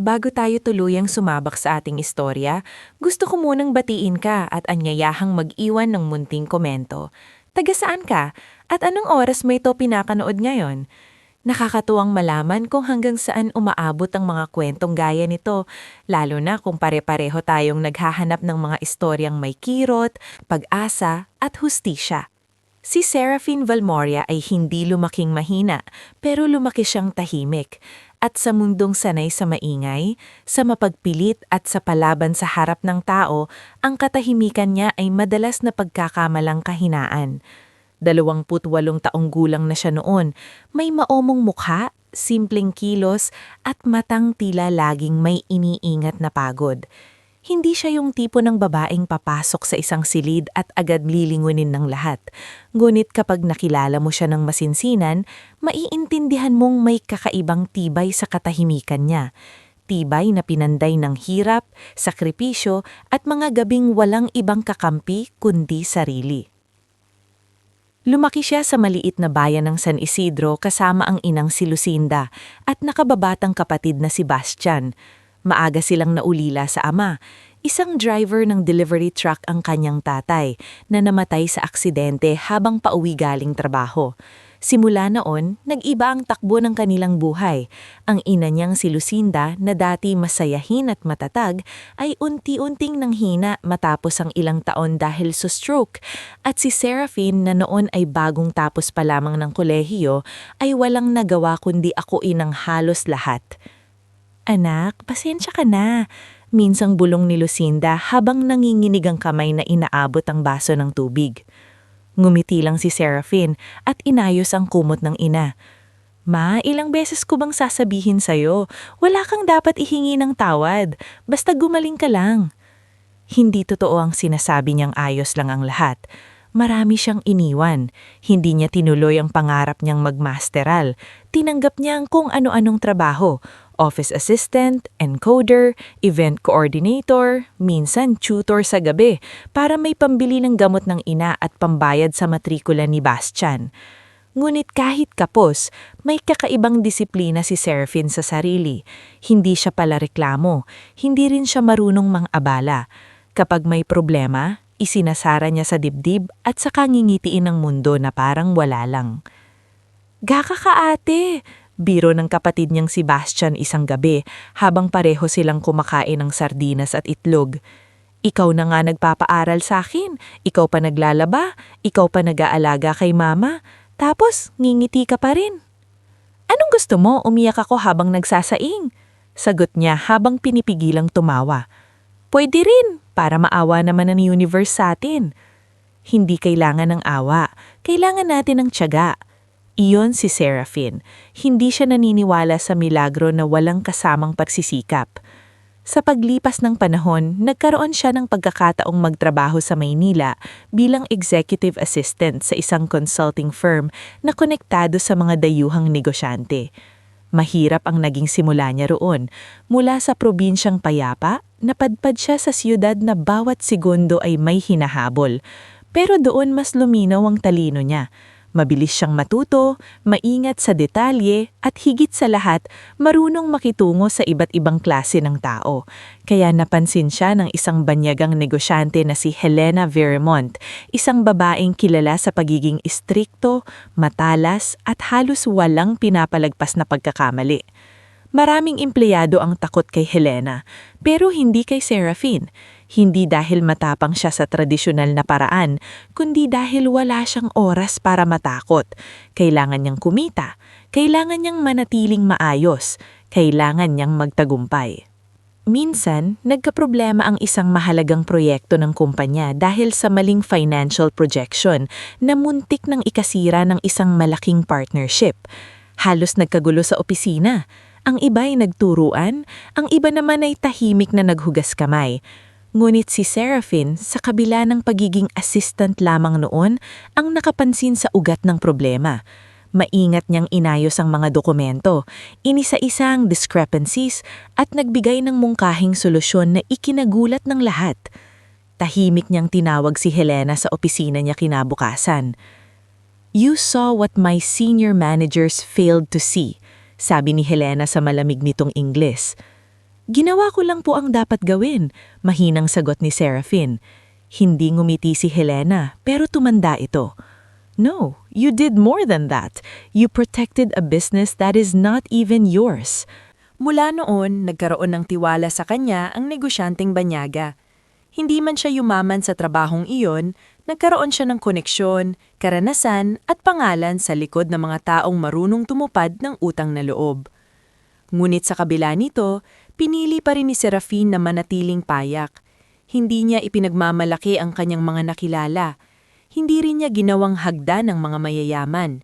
bago tayo tuluyang sumabak sa ating istorya, gusto ko munang batiin ka at anyayahang mag-iwan ng munting komento. Taga saan ka? At anong oras mo ito pinapanood ngayon? Nakakatuwang malaman kung hanggang saan umaabot ang mga kwentong gaya nito, lalo na kung pare-pareho tayong naghahanap ng mga istoryang may kirot, pag-asa at hustisya. Si Seraphine Valmoria ay hindi lumaking mahina, pero lumaki siyang tahimik. At sa mundong sanay sa maingay, sa mapagpilit at sa palaban sa harap ng tao, ang katahimikan niya ay madalas na pagkakamalang kahinaan. 28 taong gulang na siya noon, may maomong mukha, simpleng kilos at matang tila laging may iniingat na pagod. Hindi siya yung tipo ng babaeng papasok sa isang silid at agad lilingunin ng lahat. Ngunit kapag nakilala mo siya ng masinsinan, maiintindihan mong may kakaibang tibay sa katahimikan niya. Tibay na pinanday ng hirap, sakripisyo at mga gabing walang ibang kakampi kundi sarili. Lumaki siya sa maliit na bayan ng San Isidro kasama ang inang si Lucinda at nakababatang kapatid na si Bastian. Maaga silang naulila sa ama. Isang driver ng delivery truck ang kanyang tatay na namatay sa aksidente habang pauwi galing trabaho. Simula noon, nag-iba ang takbo ng kanilang buhay. Ang ina niyang si Lucinda na dati masayahin at matatag ay unti-unting nanghina matapos ang ilang taon dahil sa stroke. At si Seraphine na noon ay bagong tapos pa lamang ng kolehiyo ay walang nagawa kundi akuin ang halos lahat. Anak, pasensya ka na. Minsang bulong ni Lucinda habang nanginginig ang kamay na inaabot ang baso ng tubig. Ngumiti lang si Seraphine at inayos ang kumot ng ina. Ma, ilang beses ko bang sasabihin sa'yo, wala kang dapat ihingi ng tawad, basta gumaling ka lang. Hindi totoo ang sinasabi niyang ayos lang ang lahat. Marami siyang iniwan. Hindi niya tinuloy ang pangarap niyang magmasteral. Tinanggap niya ang kung ano-anong trabaho. Office assistant, encoder, event coordinator, minsan tutor sa gabi para may pambili ng gamot ng ina at pambayad sa matrikula ni Bastian. Ngunit kahit kapos, may kakaibang disiplina si Seraphine sa sarili. Hindi siya pala reklamo, hindi rin siya marunong mang-abala. Kapag may problema, isinasara niya sa dibdib at saka ngingitiin ng mundo na parang wala lang. Gaka ka ate! Biro ng kapatid niyang si Bastian isang gabi habang pareho silang kumakain ng sardinas at itlog. Ikaw na nga nagpapaaral sa akin, ikaw pa naglalaba, ikaw pa nag-aalaga kay mama, tapos ngingiti ka pa rin. Anong gusto mo? Umiyak ako habang nagsasaing. Sagot niya habang pinipigilang tumawa. Pwede rin, para maawa naman ng universe sa atin. Hindi kailangan ng awa, kailangan natin ng tiyaga. Iyon si Seraphine. Hindi siya naniniwala sa milagro na walang kasamang pagsisikap. Sa paglipas ng panahon, nagkaroon siya ng pagkakataong magtrabaho sa Maynila bilang executive assistant sa isang consulting firm na konektado sa mga dayuhang negosyante. Mahirap ang naging simula niya roon. Mula sa probinsyang payapa, napadpad siya sa siyudad na bawat segundo ay may hinahabol. Pero doon mas luminaw ang talino niya. Mabilis siyang matuto, maingat sa detalye, at higit sa lahat, marunong makitungo sa iba't ibang klase ng tao. Kaya napansin siya ng isang banyagang negosyante na si Helena Vermont, isang babaeng kilala sa pagiging istrikto, matalas, at halos walang pinapalagpas na pagkakamali. Maraming empleyado ang takot kay Helena, pero hindi kay Seraphine. Hindi dahil matapang siya sa tradisyonal na paraan, kundi dahil wala siyang oras para matakot. Kailangan niyang kumita, kailangan niyang manatiling maayos, kailangan niyang magtagumpay. Minsan, nagkaproblema ang isang mahalagang proyekto ng kumpanya dahil sa maling financial projection na muntik ng ikasira ng isang malaking partnership. Halos nagkagulo sa opisina. Ang iba ay nagturuan, ang iba naman ay tahimik na naghugas kamay. Ngunit si Seraphine, sa kabila ng pagiging assistant lamang noon, ang nakapansin sa ugat ng problema. Maingat niyang inayos ang mga dokumento, inisa-isa ang discrepancies at nagbigay ng mungkahing solusyon na ikinagulat ng lahat. Tahimik niyang tinawag si Helena sa opisina niya kinabukasan. "You saw what my senior managers failed to see," sabi ni Helena sa malamig nitong Ingles. Ginawa ko lang po ang dapat gawin, mahinang sagot ni Serafin. Hindi ngumiti si Helena, pero tumanda ito. No, you did more than that. You protected a business that is not even yours. Mula noon, nagkaroon ng tiwala sa kanya ang negosyanteng Banyaga. Hindi man siya yumaman sa trabahong iyon, nagkaroon siya ng koneksyon, karanasan at pangalan sa likod ng mga taong marunong tumupad ng utang na loob. Ngunit sa kabila nito, pinili pa rin ni Serafin na manatiling payak. Hindi niya ipinagmamalaki ang kanyang mga nakilala. Hindi rin niya ginawang hagda ng mga mayayaman.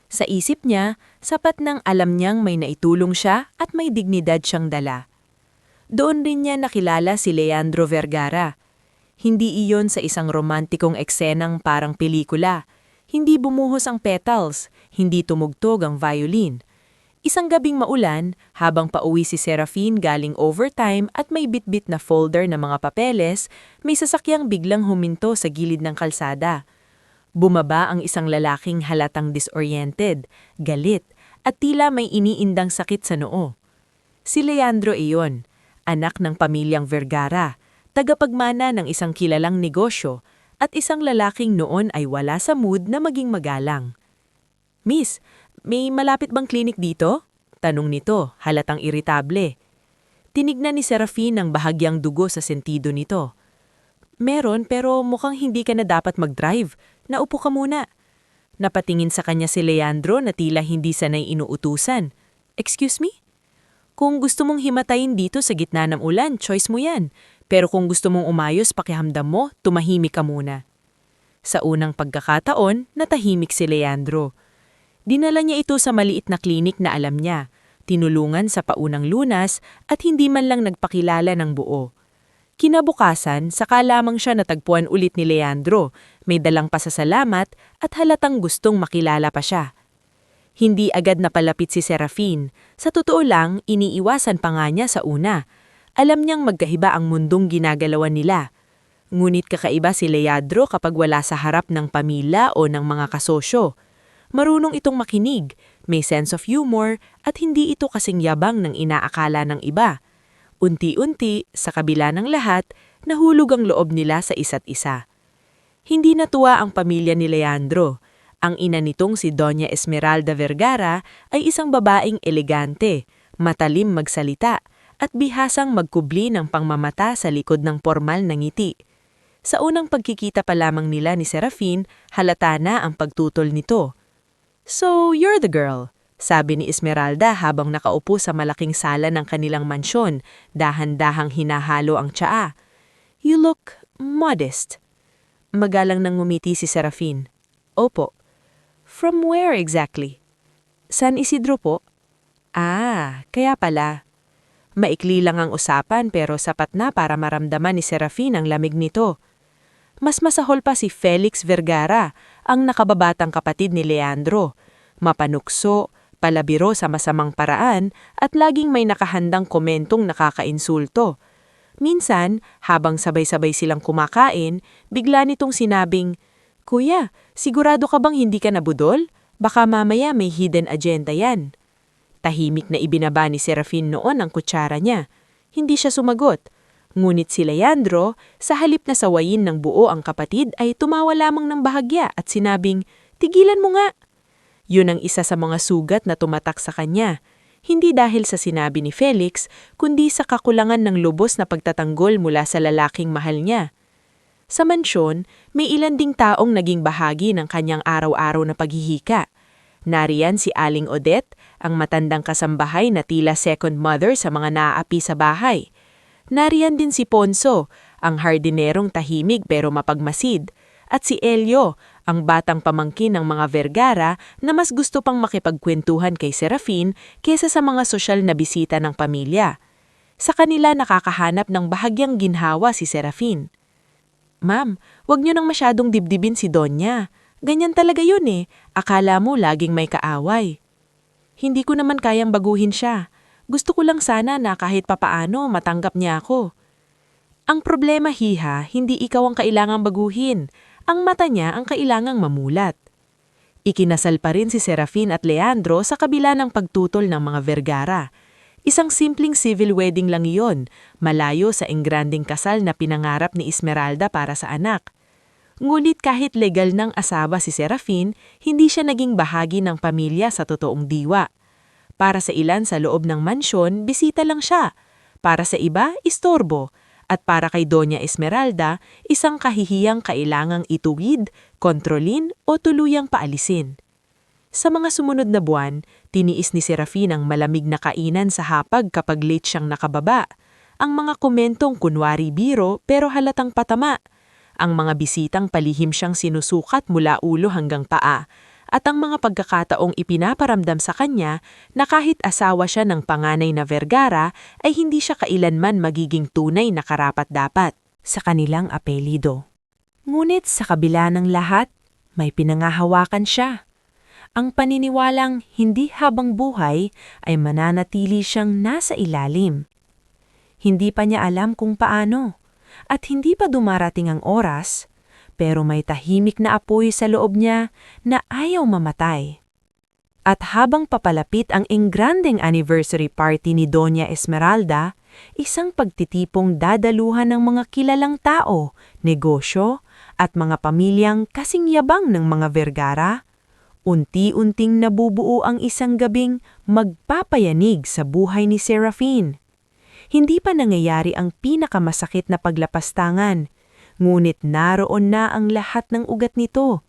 Sa isip niya, sapat nang alam niyang may naitulong siya at may dignidad siyang dala. Doon rin niya nakilala si Leandro Vergara. Hindi iyon sa isang romantikong eksenang parang pelikula. Hindi bumuhos ang petals, hindi tumugtog ang violin. Isang gabing maulan, habang pauwi si Serafin galing overtime at may bitbit na folder ng mga papeles, may sasakyang biglang huminto sa gilid ng kalsada. Bumaba ang isang lalaking halatang disoriented, galit, at tila may iniindang sakit sa noo. Si Leandro iyon, anak ng pamilyang Vergara, tagapagmana ng isang kilalang negosyo, at isang lalaking noon ay wala sa mood na maging magalang. "Miss, may malapit bang klinik dito?" Tanong nito, halatang iritable. Tinignan ni Serafin ang bahagyang dugo sa sentido nito. "Meron pero mukhang hindi ka na dapat mag-drive. Naupo ka muna." Napatingin sa kanya si Leandro na tila hindi sanay inuutusan. "Excuse me? Kung gusto mong himatayin dito sa gitna ng ulan, choice mo yan. Pero kung gusto mong umayos pakihamdam mo, tumahimik ka muna." Sa unang pagkakataon, natahimik si Leandro. Dinala niya ito sa maliit na klinik na alam niya, tinulungan sa paunang lunas at hindi man lang nagpakilala ng buo. Kinabukasan, saka lamang siya natagpuan ulit ni Leandro, may dalang pasasalamat at halatang gustong makilala pa siya. Hindi agad napalapit si Serafin, sa totoo lang iniiwasan pa nga niya sa una. Alam niyang magkahiba ang mundong ginagalawan nila. Ngunit kakaiba si Leandro kapag wala sa harap ng pamilya o ng mga kasosyo. Marunong itong makinig, may sense of humor at hindi ito kasing yabang ng inaakala ng iba. Unti-unti, sa kabila ng lahat, nahulog ang loob nila sa isa't isa. Hindi natuwa ang pamilya ni Leandro. Ang ina nitong si Doña Esmeralda Vergara ay isang babaeng elegante, matalim magsalita, at bihasang magkubli ng pangmamata sa likod ng pormal na ngiti. Sa unang pagkikita pa lamang nila ni Serafin, halata na ang pagtutol nito. "So, you're the girl," sabi ni Esmeralda habang nakaupo sa malaking sala ng kanilang mansyon, dahan-dahang hinahalo ang tsaa. "You look modest." Magalang nang ngumiti si Serafin. "Opo." "From where exactly?" "San Isidro po." "Ah, kaya pala." Maikli lang ang usapan pero sapat na para maramdaman ni Serafin ang lamig nito. Mas masahol pa si Felix Vergara, ang nakababatang kapatid ni Leandro. Mapanukso, palabiro sa masamang paraan at laging may nakahandang komentong nakakainsulto. Minsan, habang sabay-sabay silang kumakain, bigla nitong sinabing, "Kuya, sigurado ka bang hindi ka nabudol? Baka mamaya may hidden agenda yan." Tahimik na ibinaba ni Serafin noon ang kutsara niya. Hindi siya sumagot. Ngunit si Leandro, sa halip na sawayin ng buo ang kapatid ay tumawa lamang ng bahagya at sinabing, "Tigilan mo nga." Yun ang isa sa mga sugat na tumatak sa kanya. Hindi dahil sa sinabi ni Felix, kundi sa kakulangan ng lubos na pagtatanggol mula sa lalaking mahal niya. Sa mansyon, may ilan ding taong naging bahagi ng kanyang araw-araw na paghihika. Nariyan si Aling Odette, ang matandang kasambahay na tila second mother sa mga naaapi sa bahay. Nariyan din si Ponso, ang hardinerong tahimik pero mapagmasid, at si Elio, ang batang pamangkin ng mga Vergara na mas gusto pang makipagkwentuhan kay Serafin kesa sa mga sosyal na bisita ng pamilya. Sa kanila nakakahanap ng bahagyang ginhawa si Serafin. "Ma'am, wag niyo nang masyadong dibdibin si Donya. Ganyan talaga yun eh, akala mo laging may kaaway." "Hindi ko naman kayang baguhin siya. Gusto ko lang sana na kahit papaano matanggap niya ako." "Ang problema, Hiha, hindi ikaw ang kailangang baguhin. Ang mata niya ang kailangang mamulat." Ikinasal pa rin si Serafin at Leandro sa kabila ng pagtutol ng mga Vergara. Isang simpleng civil wedding lang iyon, malayo sa engranding kasal na pinangarap ni Esmeralda para sa anak. Ngunit kahit legal ng asawa si Serafin, hindi siya naging bahagi ng pamilya sa totoong diwa. Para sa ilan sa loob ng mansyon, bisita lang siya. Para sa iba, istorbo. At para kay Doña Esmeralda, isang kahihiyang kailangang ituwid, kontrolin o tuluyang paalisin. Sa mga sumunod na buwan, tiniis ni Serafin ang malamig na kainan sa hapag kapag late siyang nakababa. Ang mga komentong kunwari biro pero halatang patama. Ang mga bisitang palihim siyang sinusukat mula ulo hanggang paa. At ang mga pagkakataong ipinaparamdam sa kanya na kahit asawa siya ng panganay na Vergara ay hindi siya kailanman magiging tunay na karapat-dapat sa kanilang apelido. Ngunit sa kabila ng lahat, may pinangahawakan siya. Ang paniniwalang hindi habang buhay ay mananatili siyang nasa ilalim. Hindi pa niya alam kung paano at hindi pa dumarating ang oras, pero may tahimik na apoy sa loob niya na ayaw mamatay. At habang papalapit ang engrandeng anniversary party ni Doña Esmeralda, isang pagtitipong dadaluhan ng mga kilalang tao, negosyo, at mga pamilyang kasing yabang ng mga Vergara, unti-unting nabubuo ang isang gabing magpapayanig sa buhay ni Serafin. Hindi pa nangyayari ang pinakamasakit na paglapastangan, ngunit naroon na ang lahat ng ugat nito.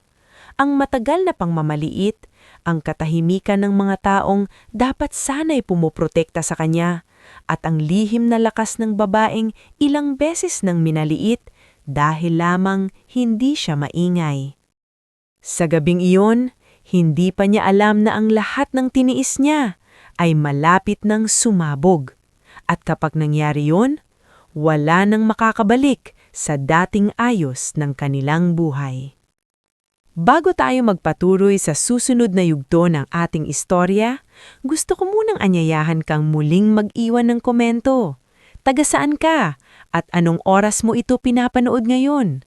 Ang matagal na pangmamaliit, ang katahimikan ng mga taong dapat sana'y pumoprotekta sa kanya, at ang lihim na lakas ng babaeng ilang beses nang minaliit dahil lamang hindi siya maingay. Sa gabing iyon, hindi pa niya alam na ang lahat ng tiniis niya ay malapit ng sumabog. At kapag nangyari yun, wala nang makakabalik sa dating ayos ng kanilang buhay. Bago tayo magpatuloy sa susunod na yugto ng ating istorya, gusto ko munang anyayahan kang muling mag-iwan ng komento. Taga saan ka? At anong oras mo ito pinapanood ngayon?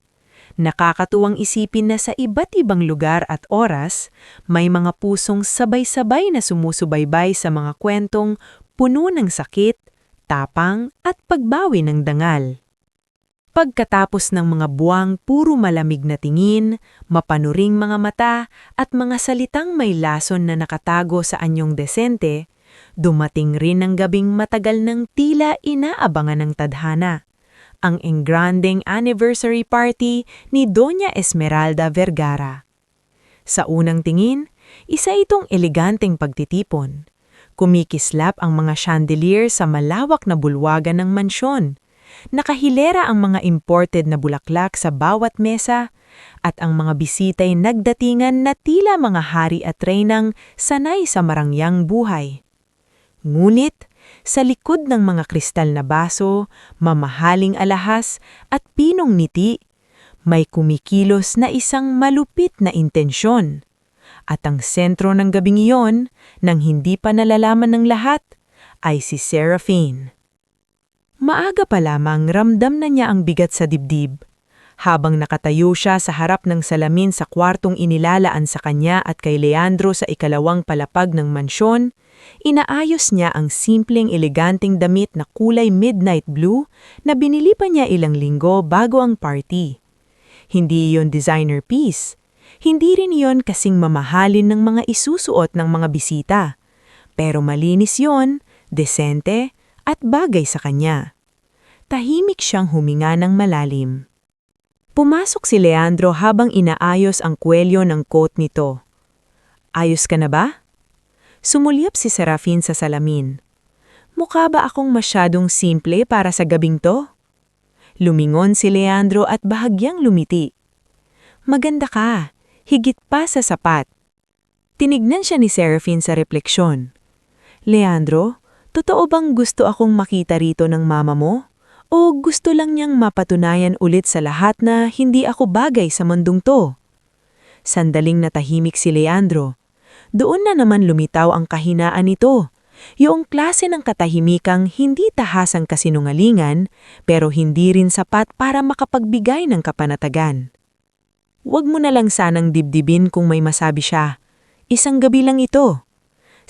Nakakatuwang isipin na sa iba't ibang lugar at oras, may mga pusong sabay-sabay na sumusubaybay sa mga kwentong puno ng sakit, tapang at pagbawi ng dangal. Pagkatapos ng mga buwang puro malamig na tingin, mapanuring mga mata at mga salitang may lason na nakatago sa anyong desente, dumating rin ang gabing matagal ng tila inaabangan ng tadhana. Ang engrandeng anniversary party ni Doña Esmeralda Vergara. Sa unang tingin, isa itong eleganteng pagtitipon. Kumikislap ang mga chandelier sa malawak na bulwagan ng mansyon. Nakahilera ang mga imported na bulaklak sa bawat mesa at ang mga bisita'y nagdatingan na tila mga hari at reynang sanay sa marangyang buhay. Ngunit, sa likod ng mga kristal na baso, mamahaling alahas at pinong ngiti, may kumikilos na isang malupit na intensyon. At ang sentro ng gabing iyon, nang hindi pa nalalaman ng lahat, ay si Serafin. Maaga pa lamang ramdam na niya ang bigat sa dibdib. Habang nakatayo siya sa harap ng salamin sa kwartong inilalaan sa kanya at kay Leandro sa ikalawang palapag ng mansyon, inaayos niya ang simpleng eleganteng damit na kulay midnight blue na binili pa niya ilang linggo bago ang party. Hindi iyon designer piece. Hindi rin iyon kasing mamahalin ng mga isusuot ng mga bisita. Pero malinis iyon, desente, at bagay sa kanya. Tahimik siyang huminga ng malalim. Pumasok si Leandro habang inaayos ang kwelyo ng coat nito. Ayos ka na ba? Sumulyap si Serafin sa salamin. Mukha ba akong masyadong simple para sa gabing to? Lumingon si Leandro at bahagyang lumiti. Maganda ka, higit pa sa sapat. Tinignan siya ni Serafin sa refleksyon. Leandro, totoo bang gusto akong makita rito ng mama mo? O gusto lang niyang mapatunayan ulit sa lahat na hindi ako bagay sa mundong to? Sandaling natahimik si Leandro. Doon na naman lumitaw ang kahinaan nito. Yung klase ng katahimikang hindi tahasang kasinungalingan, pero hindi rin sapat para makapagbigay ng kapanatagan. Huwag mo na lang sanang dibdibin kung may masabi siya. Isang gabi lang ito.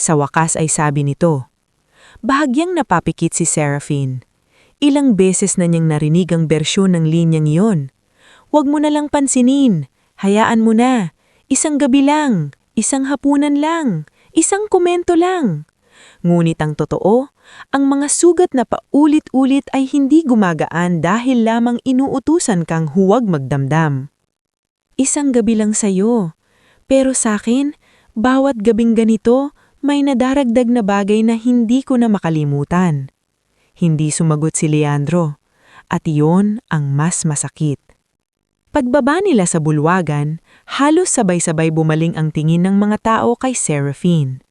Sa wakas ay sabi nito. Bahagyang napapikit si Seraphine. Ilang beses na niyang narinig ang bersyon ng linyang iyon. Huwag mo na lang pansinin. Hayaan mo na. Isang gabi lang. Isang hapunan lang. Isang komento lang. Ngunit ang totoo, ang mga sugat na paulit-ulit ay hindi gumagaan dahil lamang inuutusan kang huwag magdamdam. Isang gabi lang sa'yo. Pero sa'kin, bawat gabing ganito, may nadaragdag na bagay na hindi ko na makalimutan. Hindi sumagot si Leandro, at iyon ang mas masakit. Pagbaba nila sa bulwagan, halos sabay-sabay bumaling ang tingin ng mga tao kay Seraphine.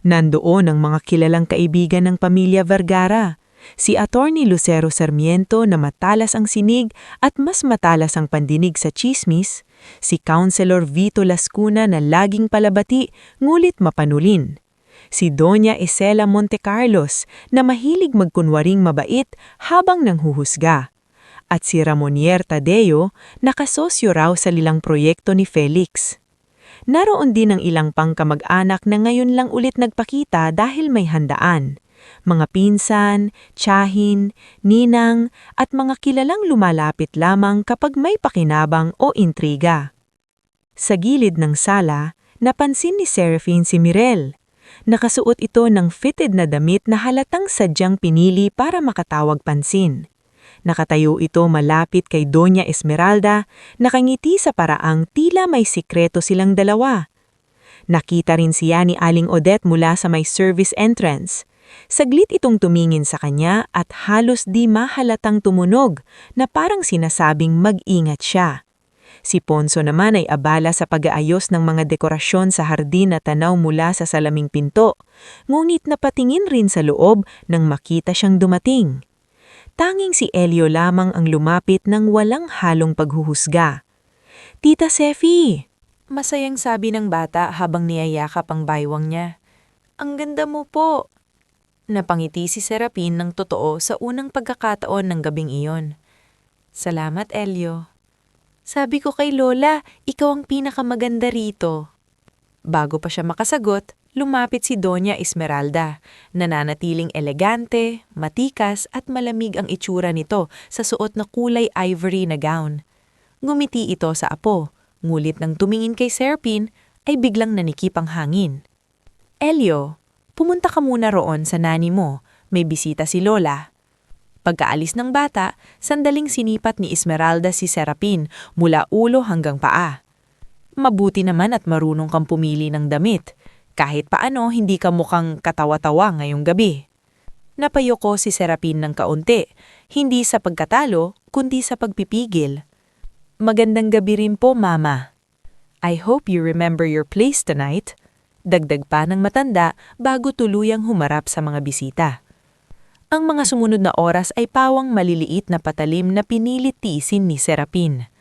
Nandoon ang mga kilalang kaibigan ng pamilya Vergara, si Attorney Lucero Sarmiento na matalas ang sinig at mas matalas ang pandinig sa chismis, si Councilor Vito Lascuna na laging palabati ngulit mapanulin, si Doña Isela Montecarlos na mahilig magkunwaring mabait habang nanghuhusga, at si Ramonier Tadeo na kasosyo raw sa lilang proyekto ni Felix. Naroon din ang ilang pang kamag-anak na ngayon lang ulit nagpakita dahil may handaan. Mga pinsan, tiyahin, ninang at mga kilalang lumalapit lamang kapag may pakinabang o intriga. Sa gilid ng sala, napansin ni Seraphine si Mirel. Nakasuot ito ng fitted na damit na halatang sadyang pinili para makatawag pansin. Nakatayo ito malapit kay Doña Esmeralda, nakangiti sa paraang tila may sikreto silang dalawa. Nakita rin siya ni Aling Odette mula sa may service entrance. Saglit itong tumingin sa kanya at halos di mahalatang tumunog na parang sinasabing mag-ingat siya. Si Ponso naman ay abala sa pag-aayos ng mga dekorasyon sa hardin na tanaw mula sa salaming pinto, ngunit napatingin rin sa loob nang makita siyang dumating. Tanging si Elio lamang ang lumapit ng walang halong paghuhusga. "Tita Sefi!" Masayang sabi ng bata habang niyayakap ang baywang niya. "Ang ganda mo po." Napangiti si Seraphine ng totoo sa unang pagkakataon ng gabing iyon. "Salamat, Elio." "Sabi ko kay Lola, ikaw ang pinakamaganda rito." Bago pa siya makasagot, lumapit si Doña Esmeralda, nananatiling elegante, matikas at malamig ang itsura nito sa suot na kulay ivory na gown. Ngumiti ito sa apo, ngulit nang tumingin kay Seraphine ay biglang nanikip ang hangin. "Elio, pumunta ka muna roon sa nani mo, may bisita si Lola." Pagkaalis ng bata, sandaling sinipat ni Esmeralda si Seraphine mula ulo hanggang paa. "Mabuti naman at marunong kang pumili ng damit. Kahit paano hindi ka mukhang katawa-tawa ngayong gabi." Napayoko si Seraphine ng kaunti, hindi sa pagkatalo, kundi sa pagpipigil. "Magandang gabi rin po, Mama. I hope you remember your place tonight." Dagdag pa ng matanda bago tuluyang humarap sa mga bisita. Ang mga sumunod na oras ay pawang maliliit na patalim na pinilit tiisin ni Seraphine.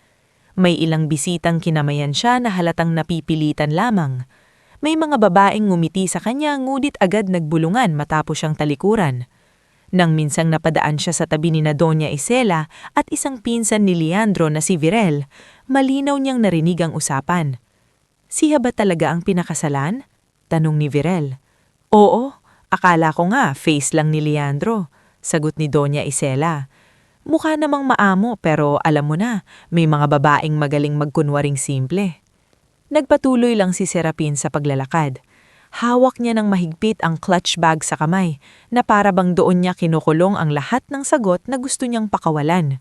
May ilang bisitang kinamayan siya na halatang napipilitan lamang. May mga babaeng ngumiti sa kanya ngunit agad nagbulungan matapos siyang talikuran. Nang minsang napadaan siya sa tabi ni na Doña Isela at isang pinsan ni Leandro na si Virel, malinaw niyang narinig ang usapan. "Siya ba talaga ang pinakasalan?" tanong ni Virel. "Oo, akala ko nga face lang ni Leandro," sagot ni Doña Isela. "Mukha namang maamo pero alam mo na, may mga babaeng magaling magkunwaring simple." Nagpatuloy lang si Seraphine sa paglalakad. Hawak niya ng mahigpit ang clutch bag sa kamay na para bang doon niya kinukulong ang lahat ng sagot na gusto niyang pakawalan.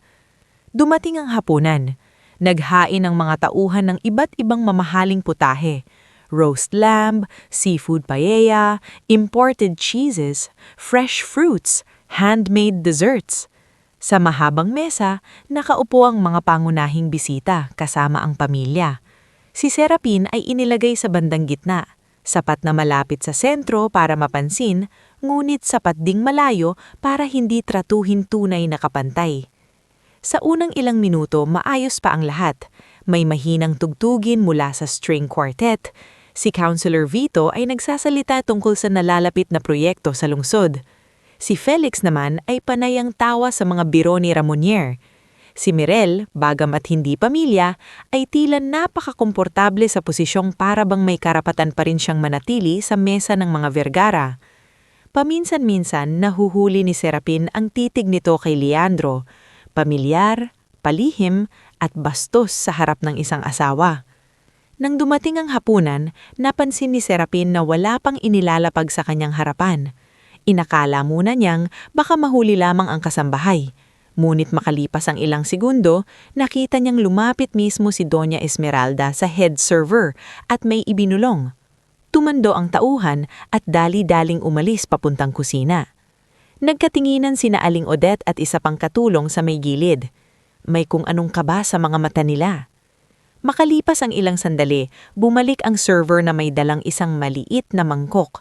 Dumating ang hapunan. Naghain ang mga tauhan ng iba't ibang mamahaling putahe. Roast lamb, seafood paella, imported cheeses, fresh fruits, handmade desserts. Sa mahabang mesa, nakaupo ang mga pangunahing bisita kasama ang pamilya. Si Seraphine ay inilagay sa bandang gitna, sapat na malapit sa sentro para mapansin, ngunit sapat ding malayo para hindi tratuhin tunay na kapantay. Sa unang ilang minuto, maayos pa ang lahat. May mahinang tugtugin mula sa string quartet. Si Councilor Vito ay nagsasalita tungkol sa nalalapit na proyekto sa lungsod. Si Felix naman ay panayang tawa sa mga biro ni Ramonier. Si Mirel, bagamat hindi pamilya, ay tila napakakomportable sa posisyong para bang may karapatan pa rin siyang manatili sa mesa ng mga Vergara. Paminsan-minsan nahuhuli ni Serapin ang titig nito kay Leandro, pamilyar, palihim at bastos sa harap ng isang asawa. Nang dumating ang hapunan, napansin ni Serapin na wala pang inilalapag sa kanyang harapan. Inakala muna niyang baka mahuli lamang ang kasambahay. Ngunit makalipas ang ilang segundo, nakita niyang lumapit mismo si Doña Esmeralda sa head server at may ibinulong. Tumando ang tauhan at dali-daling umalis papuntang kusina. Nagkatinginan sina Aling Odette at isa pang katulong sa may gilid. May kung anong kaba sa mga mata nila. Makalipas ang ilang sandali, bumalik ang server na may dalang isang maliit na mangkok.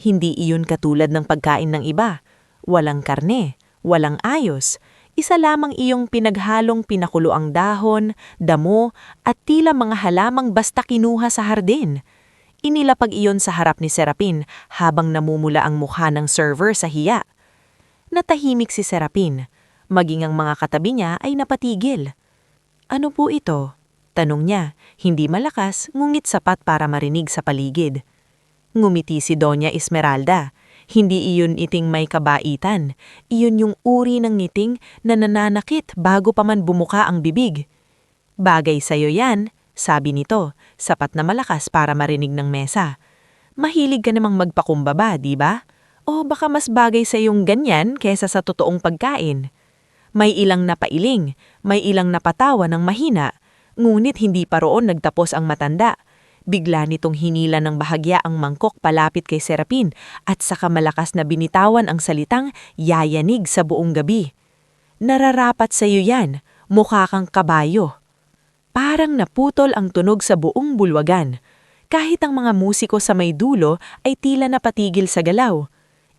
Hindi iyon katulad ng pagkain ng iba. Walang karne, walang ayos. Isa lamang iyong pinaghalong pinakuloang dahon, damo at tila mga halamang basta kinuha sa hardin. Inilapag iyon sa harap ni Serapin habang namumula ang mukha ng server sa hiya. Natahimik si Serapin. Maging ang mga katabi niya ay napatigil. "Ano po ito?" tanong niya, hindi malakas ngunit sapat para marinig sa paligid. Ngumiti si Doña Esmeralda. Hindi iyon iting may kabaitan. Iyon yung uri ng ngiting na nananakit bago pa man bumuka ang bibig. "Bagay sa'yo yan," sabi nito, sapat na malakas para marinig ng mesa. "Mahilig ka namang magpakumbaba, di ba? O baka mas bagay sa iyong ganyan kesa sa totoong pagkain." May ilang napailing, may ilang napatawa ng mahina, ngunit hindi pa roon nagtapos ang matanda. Bigla nitong hinila ng bahagya ang mangkok palapit kay Serapin at saka malakas na binitawan ang salitang yayanig sa buong gabi. "Nararapat sa iyo yan, mukha kang kabayo." Parang naputol ang tunog sa buong bulwagan. Kahit ang mga musiko sa may dulo ay tila napatigil sa galaw.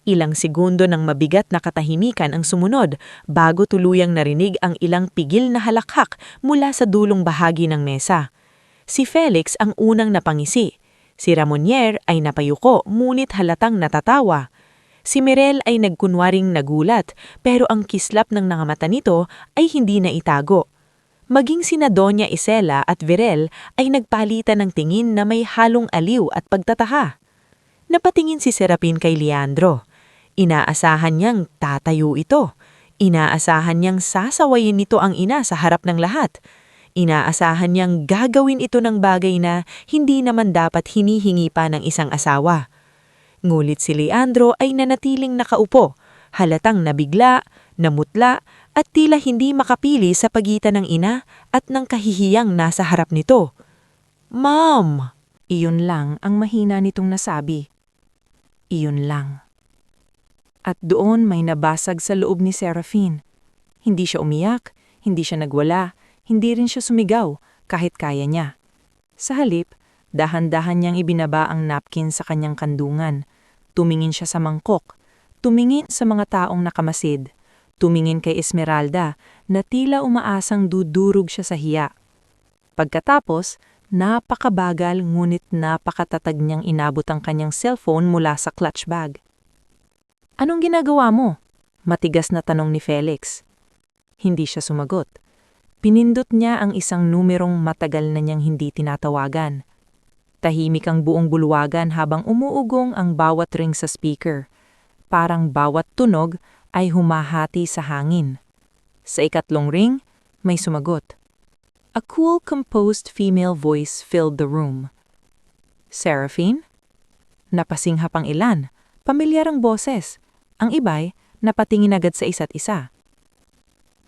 Ilang segundo ng mabigat na katahimikan ang sumunod bago tuluyang narinig ang ilang pigil na halakhak mula sa dulong bahagi ng mesa. Si Felix ang unang napangisi. Si Ramonier ay napayuko ngunit halatang natatawa. Si Mirel ay nagkunwaring nagulat pero ang kislap ng mga mata nito ay hindi na itago. Maging sina Doña Isela at Virel ay nagpalitan ng tingin na may halong aliw at pagtataha. Napatingin si Serapin kay Leandro. Inaasahan niyang tatayo ito. Inaasahan niyang sasawayin nito ang ina sa harap ng lahat. Inaasahan niyang gagawin ito ng bagay na hindi naman dapat hinihingi pa ng isang asawa. Ngulit si Leandro ay nanatiling nakaupo, halatang nabigla, namutla at tila hindi makapili sa pagitan ng ina at ng kahihiyang nasa harap nito. "Ma'am!" Iyon lang ang mahina nitong nasabi. Iyon lang. At doon may nabasag sa loob ni Serafin. Hindi siya umiyak, hindi siya nagwala, hindi rin siya sumigaw kahit kaya niya. Sa halip, dahan-dahan niyang ibinaba ang napkin sa kanyang kandungan. Tumingin siya sa mangkok, tumingin sa mga taong nakamasid, tumingin kay Esmeralda na tila umaasang dudurog siya sa hiya. Pagkatapos, napakabagal ngunit napakatatag niyang inabot ang kanyang cellphone mula sa clutch bag. "Anong ginagawa mo?" matigas na tanong ni Felix. Hindi siya sumagot. Pinindot niya ang isang numerong matagal na niyang hindi tinatawagan. Tahimik ang buong bulwagan habang umuugong ang bawat ring sa speaker. Parang bawat tunog ay humahati sa hangin. Sa ikatlong ring, may sumagot. A cool, composed female voice filled the room. "Serafin?" Napasinghap ang ilan, pamilyar ang boses. Ang iba'y napatingin agad sa isa't isa.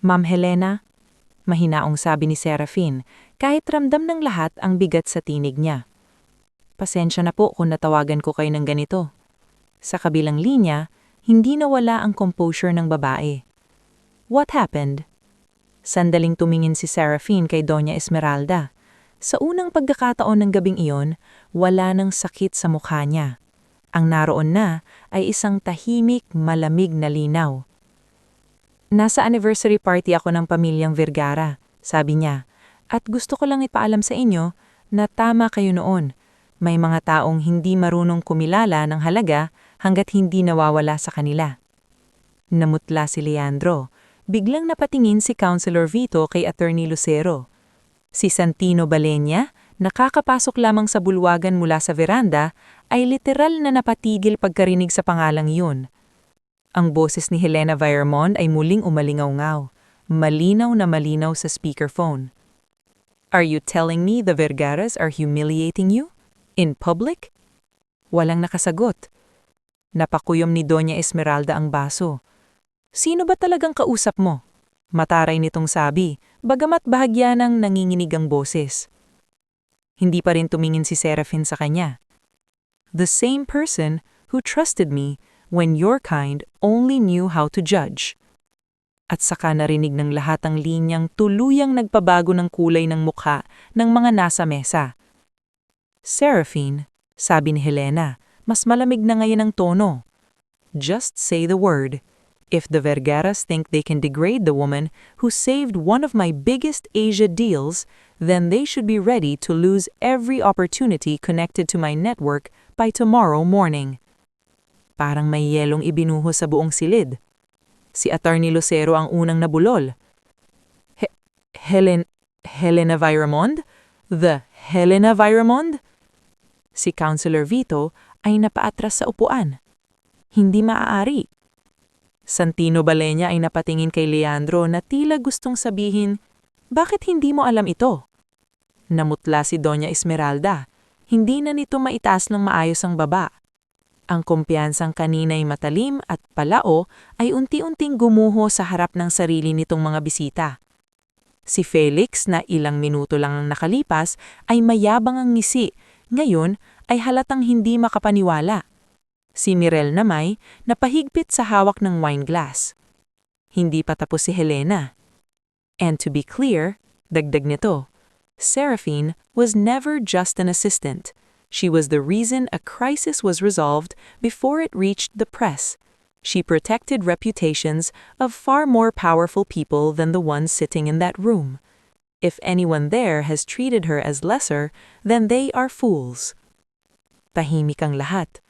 "Ma'am Helena?" mahinaong sabi ni Serafin, kahit ramdam ng lahat ang bigat sa tinig niya. "Pasensya na po kung natawagan ko kayo ng ganito." Sa kabilang linya, hindi nawala ang composure ng babae. "What happened?" Sandaling tumingin si Serafin kay Doña Esmeralda. Sa unang pagkakataon ng gabing iyon, wala nang sakit sa mukha niya. Ang naroon na ay isang tahimik, malamig na linaw. "Nasa anniversary party ako ng pamilyang Vergara," sabi niya, "at gusto ko lang ipaalam sa inyo na tama kayo noon. May mga taong hindi marunong kumilala ng halaga hanggat hindi nawawala sa kanila." Namutla si Leandro. Biglang napatingin si Councilor Vito kay Attorney Lucero. Si Santino Balenya, nakakapasok lamang sa bulwagan mula sa veranda, ay literal na napatigil pagkarinig sa pangalang yun. Ang boses ni Helena Viremond ay muling umalingaw-ngaw, malinaw na malinaw sa speakerphone. Are you telling me the Vergaras are humiliating you? In public? Walang nakasagot. Napakuyom ni Doña Esmeralda ang baso. Sino ba talagang kausap mo? Mataray nitong sabi, bagamat bahagya ng nanginginig ang boses. Hindi pa rin tumingin si Serafin sa kanya. The same person who trusted me when your kind only knew how to judge. At saka narinig ng lahat ang linyang tuluyang nagpabago ng kulay ng mukha ng mga nasa mesa. Serafin, sabi ni Helena, mas malamig na ngayon ang tono. Just say the word. If the Vergaras think they can degrade the woman who saved one of my biggest Asia deals, then they should be ready to lose every opportunity connected to my network by tomorrow morning. Parang may yelong ibinuho sa buong silid. Si Attorney Lucero ang unang nabulol. Helena Viremond? The Helena Viremond? Si Councilor Vito ay napaatras sa upuan. Hindi maaari. Santino Balenya ay napatingin kay Leandro na tila gustong sabihin, bakit hindi mo alam ito? Namutla si Doña Esmeralda. Hindi na nito maitaas ng maayos ang baba. Ang kumpiyansang kanina'y matalim at palao ay unti-unting gumuho sa harap ng sarili nitong mga bisita. Si Felix na ilang minuto lang ang nakalipas ay mayabang ang ngisi, ngayon ay halatang hindi makapaniwala. Si Mirel namay napahigpit sa hawak ng wine glass. Hindi pa tapos si Helena. And to be clear, dagdag nito, Serafin was never just an assistant. She was the reason a crisis was resolved before it reached the press. She protected reputations of far more powerful people than the ones sitting in that room. If anyone there has treated her as lesser, then they are fools. Tahimik ang lahat.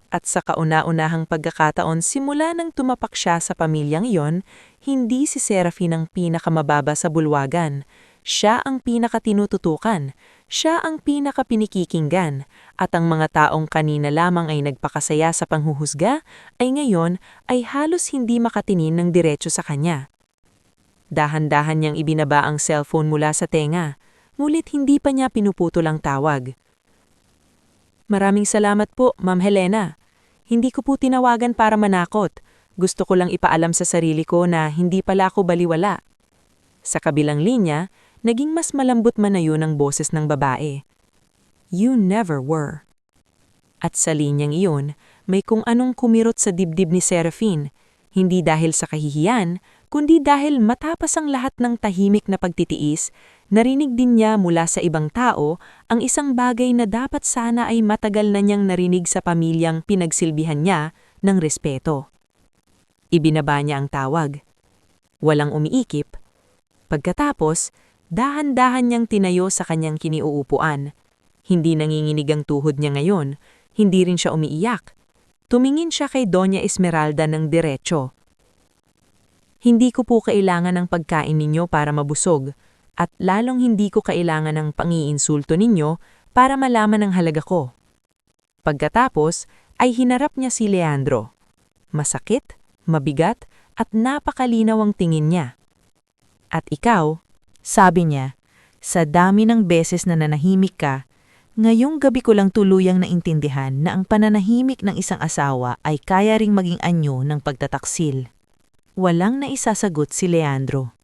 At sa kauna-unahang pagkakataon simula nang tumapak siya sa pamilyang iyon, hindi si Serafin ang pinakamababa sa bulwagan. Siya ang pinakatinututukan, siya ang pinakapinikikinggan, at ang mga taong kanina lamang ay nagpakasaya sa panghuhusga, ay ngayon ay halos hindi makatinin ng diretso sa kanya. Dahan-dahan niyang ibinaba ang cellphone mula sa tenga, ngulit hindi pa niya pinuputol ang tawag. Maraming salamat po, Ma'am Helena. Hindi ko po tinawagan para manakot. Gusto ko lang ipaalam sa sarili ko na hindi pala ako baliwala. Sa kabilang linya, naging mas malambot man na yun ang boses ng babae. You never were. At sa linyang iyon, may kung anong kumirot sa dibdib ni Serafin, hindi dahil sa kahihiyan, kundi dahil matapos ang lahat ng tahimik na pagtitiis, narinig din niya mula sa ibang tao ang isang bagay na dapat sana ay matagal na niyang narinig sa pamilyang pinagsilbihan niya ng respeto. Ibinaba niya ang tawag. Walang umiikip. Pagkatapos, dahan-dahan niyang tinayo sa kanyang kiniuupuan. Hindi nanginginig ang tuhod niya ngayon, hindi rin siya umiiyak. Tumingin siya kay Doña Esmeralda ng diretso. Hindi ko po kailangan ng pagkain ninyo para mabusog, at lalong hindi ko kailangan ng pangiinsulto ninyo para malaman ang halaga ko. Pagkatapos, ay hinarap niya si Leandro. Masakit, mabigat, at napakalinaw ang tingin niya. At ikaw, sabi niya, sa dami ng beses na nanahimik ka, ngayong gabi ko lang tuluyang naintindihan na ang pananahimik ng isang asawa ay kaya ring maging anyo ng pagtataksil. Walang naisasagot si Leandro.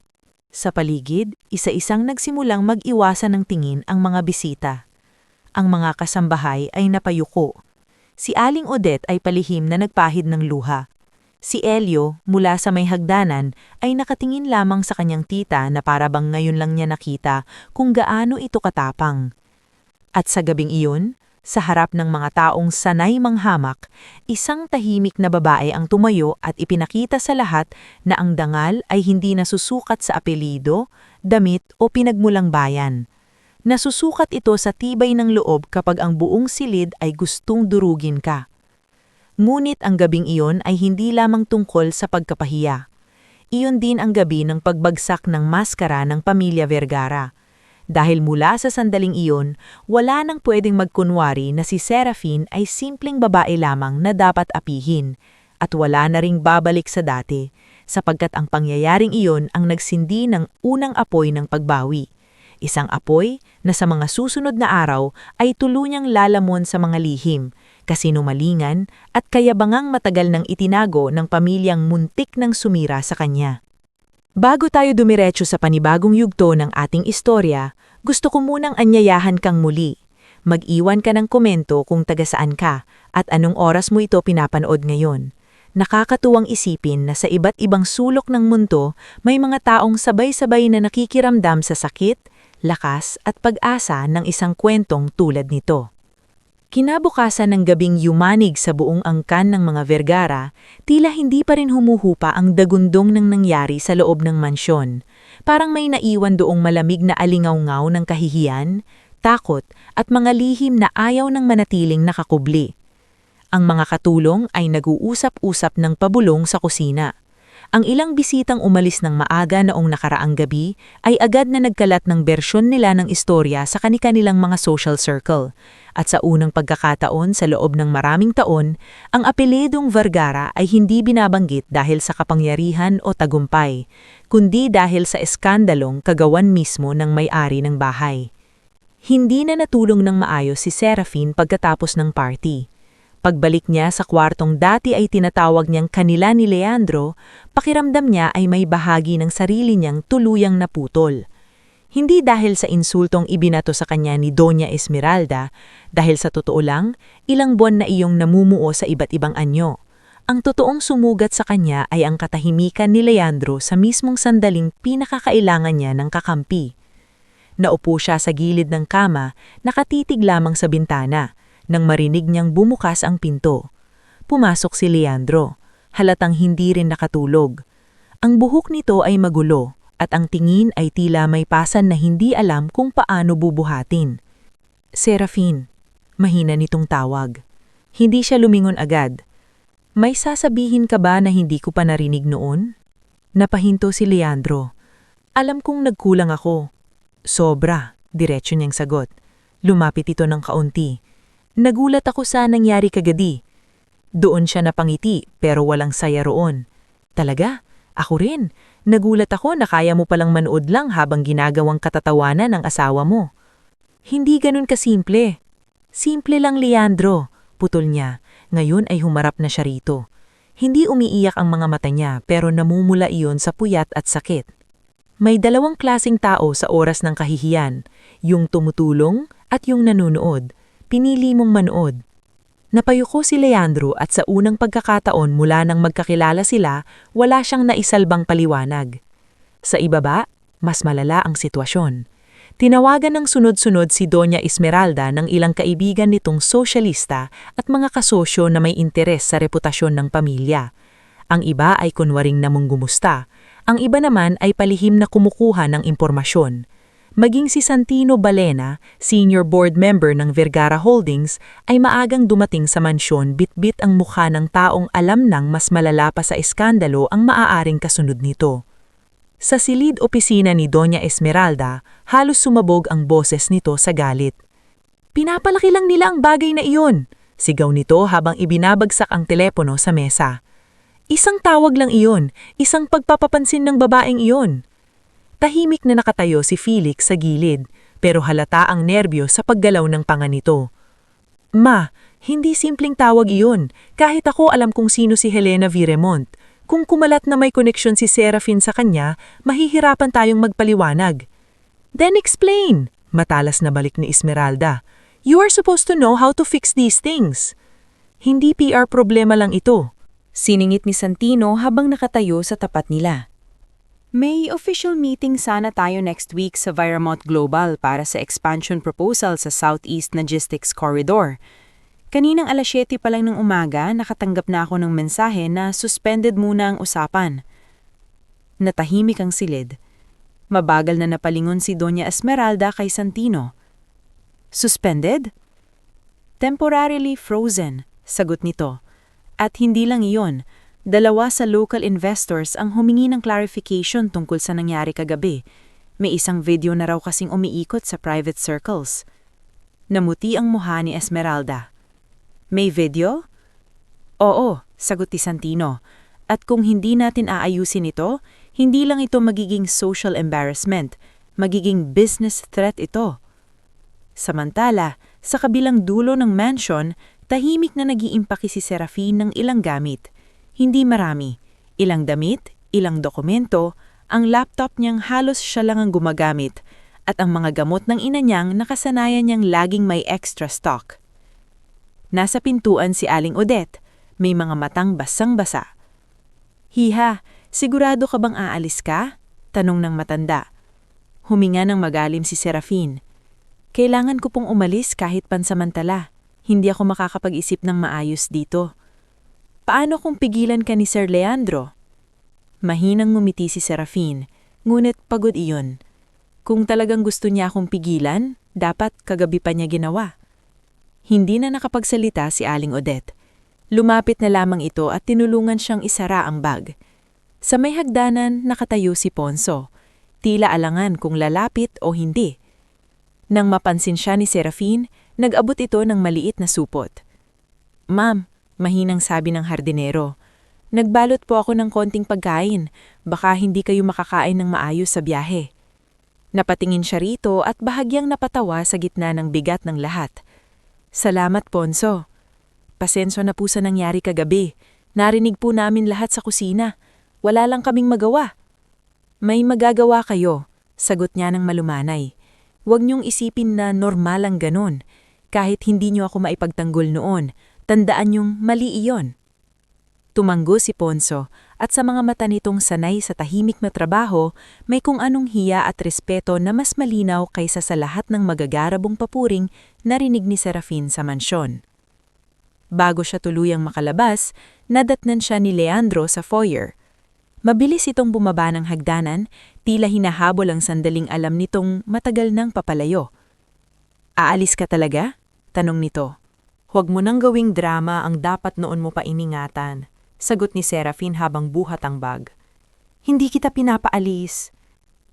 Sa paligid, isa-isang nagsimulang mag-iwasan ng tingin ang mga bisita. Ang mga kasambahay ay napayuko. Si Aling Odette ay palihim na nagpahid ng luha. Si Elio, mula sa may hagdanan, ay nakatingin lamang sa kanyang tita na parabang ngayon lang niya nakita kung gaano ito katapang. At sa gabing iyon, sa harap ng mga taong sanay manghamak, isang tahimik na babae ang tumayo at ipinakita sa lahat na ang dangal ay hindi nasusukat sa apelido, damit o pinagmulang bayan. Nasusukat ito sa tibay ng loob kapag ang buong silid ay gustong durugin ka. Ngunit ang gabing iyon ay hindi lamang tungkol sa pagkapahiya. Iyon din ang gabi ng pagbagsak ng maskara ng pamilya Vergara. Dahil mula sa sandaling iyon, wala nang pwedeng magkunwari na si Seraphine ay simpleng babae lamang na dapat apihin, at wala na ring babalik sa dati, sapagkat ang pangyayaring iyon ang nagsindi ng unang apoy ng pagbawi. Isang apoy na sa mga susunod na araw ay tuluyang lalamon sa mga lihim, kasinungalingan at kayabangang matagal nang itinago ng pamilyang muntik nang sumira sa kanya. Bago tayo dumiretso sa panibagong yugto ng ating istorya, gusto ko munang anyayahan kang muli. Mag-iwan ka ng komento kung taga saan ka at anong oras mo ito pinapanood ngayon. Nakakatuwang isipin na sa iba't ibang sulok ng mundo, may mga taong sabay-sabay na nakikiramdam sa sakit, lakas at pag-asa ng isang kwentong tulad nito. Kinabukasan ng gabing yumanig sa buong angkan ng mga Vergara, tila hindi pa rin humuhupa ang dagundong ng nangyari sa loob ng mansyon. Parang may naiwan doong malamig na alingaw-ngaw ng kahihiyan, takot at mga lihim na ayaw ng manatiling nakakubli. Ang mga katulong ay nag-uusap-usap ng pabulong sa kusina. Ang ilang bisitang umalis ng maaga noong nakaraang gabi ay agad na nagkalat ng bersyon nila ng istorya sa kani-kanilang mga social circle. At sa unang pagkakataon sa loob ng maraming taon, ang apelyedong Vergara ay hindi binabanggit dahil sa kapangyarihan o tagumpay, kundi dahil sa eskandalong kagawan mismo ng may-ari ng bahay. Hindi na natulong ng maayos si Seraphine pagkatapos ng party. Pagbalik niya sa kwartong dati ay tinatawag niyang kanila ni Leandro, pakiramdam niya ay may bahagi ng sarili niyang tuluyang naputol. Hindi dahil sa insultong ibinato sa kanya ni Doña Esmeralda, dahil sa totoo lang, ilang buwan na iyong namumuo sa iba't ibang anyo. Ang totoong sumugat sa kanya ay ang katahimikan ni Leandro sa mismong sandaling pinakakailangan niya ng kakampi. Naupo siya sa gilid ng kama, nakatitig lamang sa bintana, nang marinig niyang bumukas ang pinto. Pumasok si Leandro, halatang hindi rin nakatulog. Ang buhok nito ay magulo, at ang tingin ay tila may pasan na hindi alam kung paano bubuhatin. Seraphine, mahina nitong tawag. Hindi siya lumingon agad. May sasabihin ka ba na hindi ko pa narinig noon? Napahinto si Leandro. Alam kong nagkulang ako. Sobra, diretso niyang sagot. Lumapit ito ng kaunti. Nagulat ako sa nangyari kagadi. Doon siya napangiti pero walang saya roon. Talaga? Ako rin. Nagulat ako na kaya mo palang manood lang habang ginagawang katatawanan ng asawa mo. Hindi ganun kasimple. Simple lang, Leandro, putol niya. Ngayon ay humarap na siya rito. Hindi umiiyak ang mga mata niya pero namumula iyon sa puyat at sakit. May dalawang klaseng tao sa oras ng kahihiyan, yung tumutulong at yung nanunood. Pinili mong manood. Napayuko si Leandro at sa unang pagkakataon mula nang magkakilala sila, wala siyang naisalbang paliwanag. Sa ibaba, mas malala ang sitwasyon. Tinawagan ng sunod-sunod si Doña Esmeralda ng ilang kaibigan nitong sosyalista at mga kasosyo na may interes sa reputasyon ng pamilya. Ang iba ay kunwaring namunggumusta, ang iba naman ay palihim na kumukuha ng impormasyon. Maging si Santino Balena, senior board member ng Vergara Holdings, ay maagang dumating sa mansyon bit-bit ang mukha ng taong alam nang mas malala pa sa eskandalo ang maaaring kasunod nito. Sa silid opisina ni Doña Esmeralda, halos sumabog ang boses nito sa galit. Pinapalaki lang nila ang bagay na iyon, sigaw nito habang ibinabagsak ang telepono sa mesa. Isang tawag lang iyon, isang pagpapapansin ng babaeng iyon. Tahimik na nakatayo si Felix sa gilid, pero halata ang nerbyo sa paggalaw ng panga nito. Ma, hindi simpleng tawag iyon, kahit ako alam kung sino si Helena Viremont. Kung kumalat na may koneksyon si Seraphine sa kanya, mahihirapan tayong magpaliwanag. Then explain, matalas na balik ni Esmeralda. You are supposed to know how to fix these things. Hindi PR problema lang ito. Siningit ni Santino habang nakatayo sa tapat nila. May official meeting sana tayo next week sa Viramont Global para sa expansion proposal sa Southeast Logistics Corridor. Kaninang 7:00 pa lang ng umaga, nakatanggap na ako ng mensahe na suspended muna ang usapan. Natahimik ang silid. Mabagal na napalingon si Doña Esmeralda kay Santino. Suspended? Temporarily frozen, sagot nito. At hindi lang iyon. 2 sa local investors ang humingi ng clarification tungkol sa nangyari kagabi. May isang video na raw kasing umiikot sa private circles. Namuti ang mukha ni Esmeralda. May video? Oo, sagot ni Santino. At kung hindi natin aayusin ito, hindi lang ito magiging social embarrassment, magiging business threat ito. Samantala, sa kabilang dulo ng mansion, tahimik na nag-iimpake si Serafin ng ilang gamit. Hindi marami. Ilang damit, ilang dokumento, ang laptop niyang halos siya lang ang gumagamit, at ang mga gamot ng ina niyang nakasanayan niyang laging may extra stock. Nasa pintuan si Aling Odette, may mga matang basang-basa. Hiha, sigurado ka bang aalis ka? Tanong ng matanda. Huminga ng magalim si Serafin. Kailangan ko pong umalis kahit pansamantala. Hindi ako makakapag-isip ng maayos dito. Paano kung pigilan ka ni Sir Leandro? Mahinang ngumiti si Serafin, ngunit pagod iyon. Kung talagang gusto niya akong pigilan, dapat kagabi pa niya ginawa. Hindi na nakapagsalita si Aling Odette. Lumapit na lamang ito at tinulungan siyang isara ang bag. Sa may hagdanan, nakatayo si Ponso. Tila alangan kung lalapit o hindi. Nang mapansin siya ni Serafin, nag-abot ito ng maliit na supot. Ma'am, mahinang sabi ng hardinero, nagbalot po ako ng konting pagkain, baka hindi kayo makakain ng maayos sa biyahe. Napatingin siya rito at bahagyang napatawa sa gitna ng bigat ng lahat. Salamat, Ponso. Pasensya na po sa nangyari kagabi. Narinig po namin lahat sa kusina. Wala lang kaming magawa. May magagawa kayo, sagot niya ng malumanay. Huwag niyong isipin na normal ang ganon. Kahit hindi niyo ako maipagtanggol noon, tandaan niyong mali iyon. Tumanggo si Ponso at sa mga mata nitong sanay sa tahimik na trabaho, may kung anong hiya at respeto na mas malinaw kaysa sa lahat ng magagarabong papuring narinig ni Serafin sa mansyon. Bago siya tuluyang makalabas, nadatnan siya ni Leandro sa foyer. Mabilis itong bumaba ng hagdanan, tila hinahabol ang sandaling alam nitong matagal nang papalayo. Aalis ka talaga? Tanong nito. Huwag mo nang gawing drama ang dapat noon mo pa iningatan, sagot ni Serafin habang buhat ang bag. Hindi kita pinapaalis.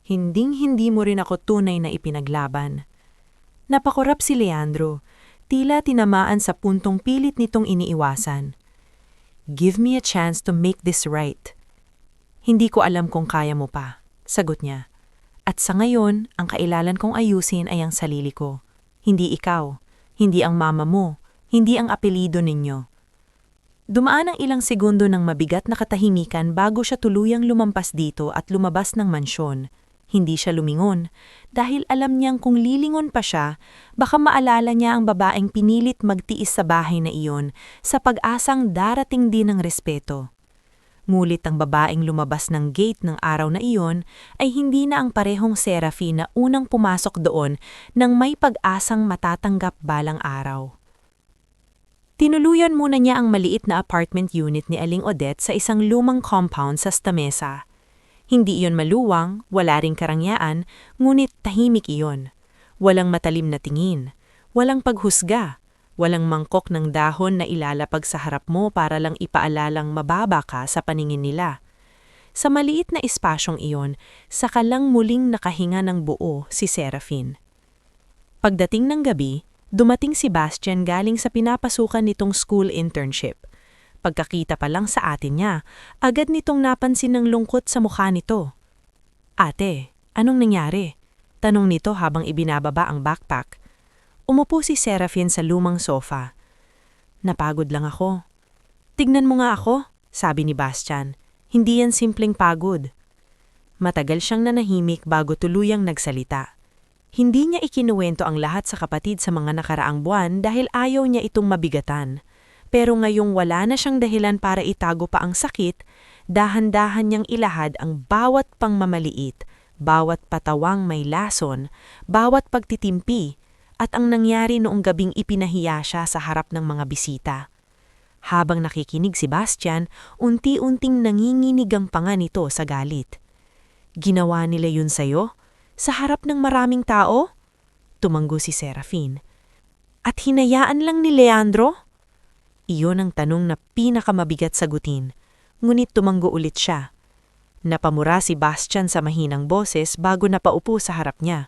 Hinding-hindi mo rin ako tunay na ipinaglaban. Napakorap si Leandro. Tila tinamaan sa puntong pilit nitong iniiwasan. Give me a chance to make this right. Hindi ko alam kung kaya mo pa, sagot niya. At sa ngayon, ang kailangan kong ayusin ay ang sarili ko. Hindi ikaw, hindi ang mama mo, hindi ang apelido ninyo. Dumaan ang ilang segundo ng mabigat na katahimikan bago siya tuluyang lumampas dito at lumabas ng mansyon. Hindi siya lumingon dahil alam niyang kung lilingon pa siya, baka maalala niya ang babaeng pinilit magtiis sa bahay na iyon sa pag-asang darating din ng respeto. Ngulit ang babaeng lumabas ng gate ng araw na iyon ay hindi na ang parehong Serafin na unang pumasok doon nang may pag-asang matatanggap balang araw. Tinuluyan muna niya ang maliit na apartment unit ni Aling Odette sa isang lumang compound sa Stamesa. Hindi iyon maluwang, wala ring karangyaan, ngunit tahimik iyon. Walang matalim na tingin, walang paghusga, walang mangkok ng dahon na ilalapag sa harap mo para lang ipaalalang mababa ka sa paningin nila. Sa maliit na espasyong iyon, saka lang muling nakahinga ng buo si Serafin. Pagdating ng gabi, dumating si Bastian galing sa pinapasukan nitong school internship. Pagkakita pa lang sa atin niya, agad nitong napansin ng lungkot sa mukha nito. Ate, anong nangyari? Tanong nito habang ibinababa ang backpack. Umupo si Serafin sa lumang sofa. Napagod lang ako. Tignan mo nga ako, sabi ni Bastian. Hindi yan simpleng pagod. Matagal siyang nanahimik bago tuluyang nagsalita. Hindi niya ikinuwento ang lahat sa kapatid sa mga nakaraang buwan dahil ayaw niya itong mabigatan. Pero ngayong wala na siyang dahilan para itago pa ang sakit, dahan-dahan niyang ilahad ang bawat pangmamaliit, bawat patawang may lason, bawat pagtitimpi, at ang nangyari noong gabing ipinahiya siya sa harap ng mga bisita. Habang nakikinig si Bastian, unti-unting nanginginig ang panga nito sa galit. Ginawa nila yun sa'yo? Sa harap ng maraming tao? Tumanggo si Serafin. At hinayaan lang ni Leandro? Iyon ang tanong na pinakamabigat sagutin, ngunit tumanggo ulit siya. Napamura si Bastian sa mahinang boses bago napaupo sa harap niya.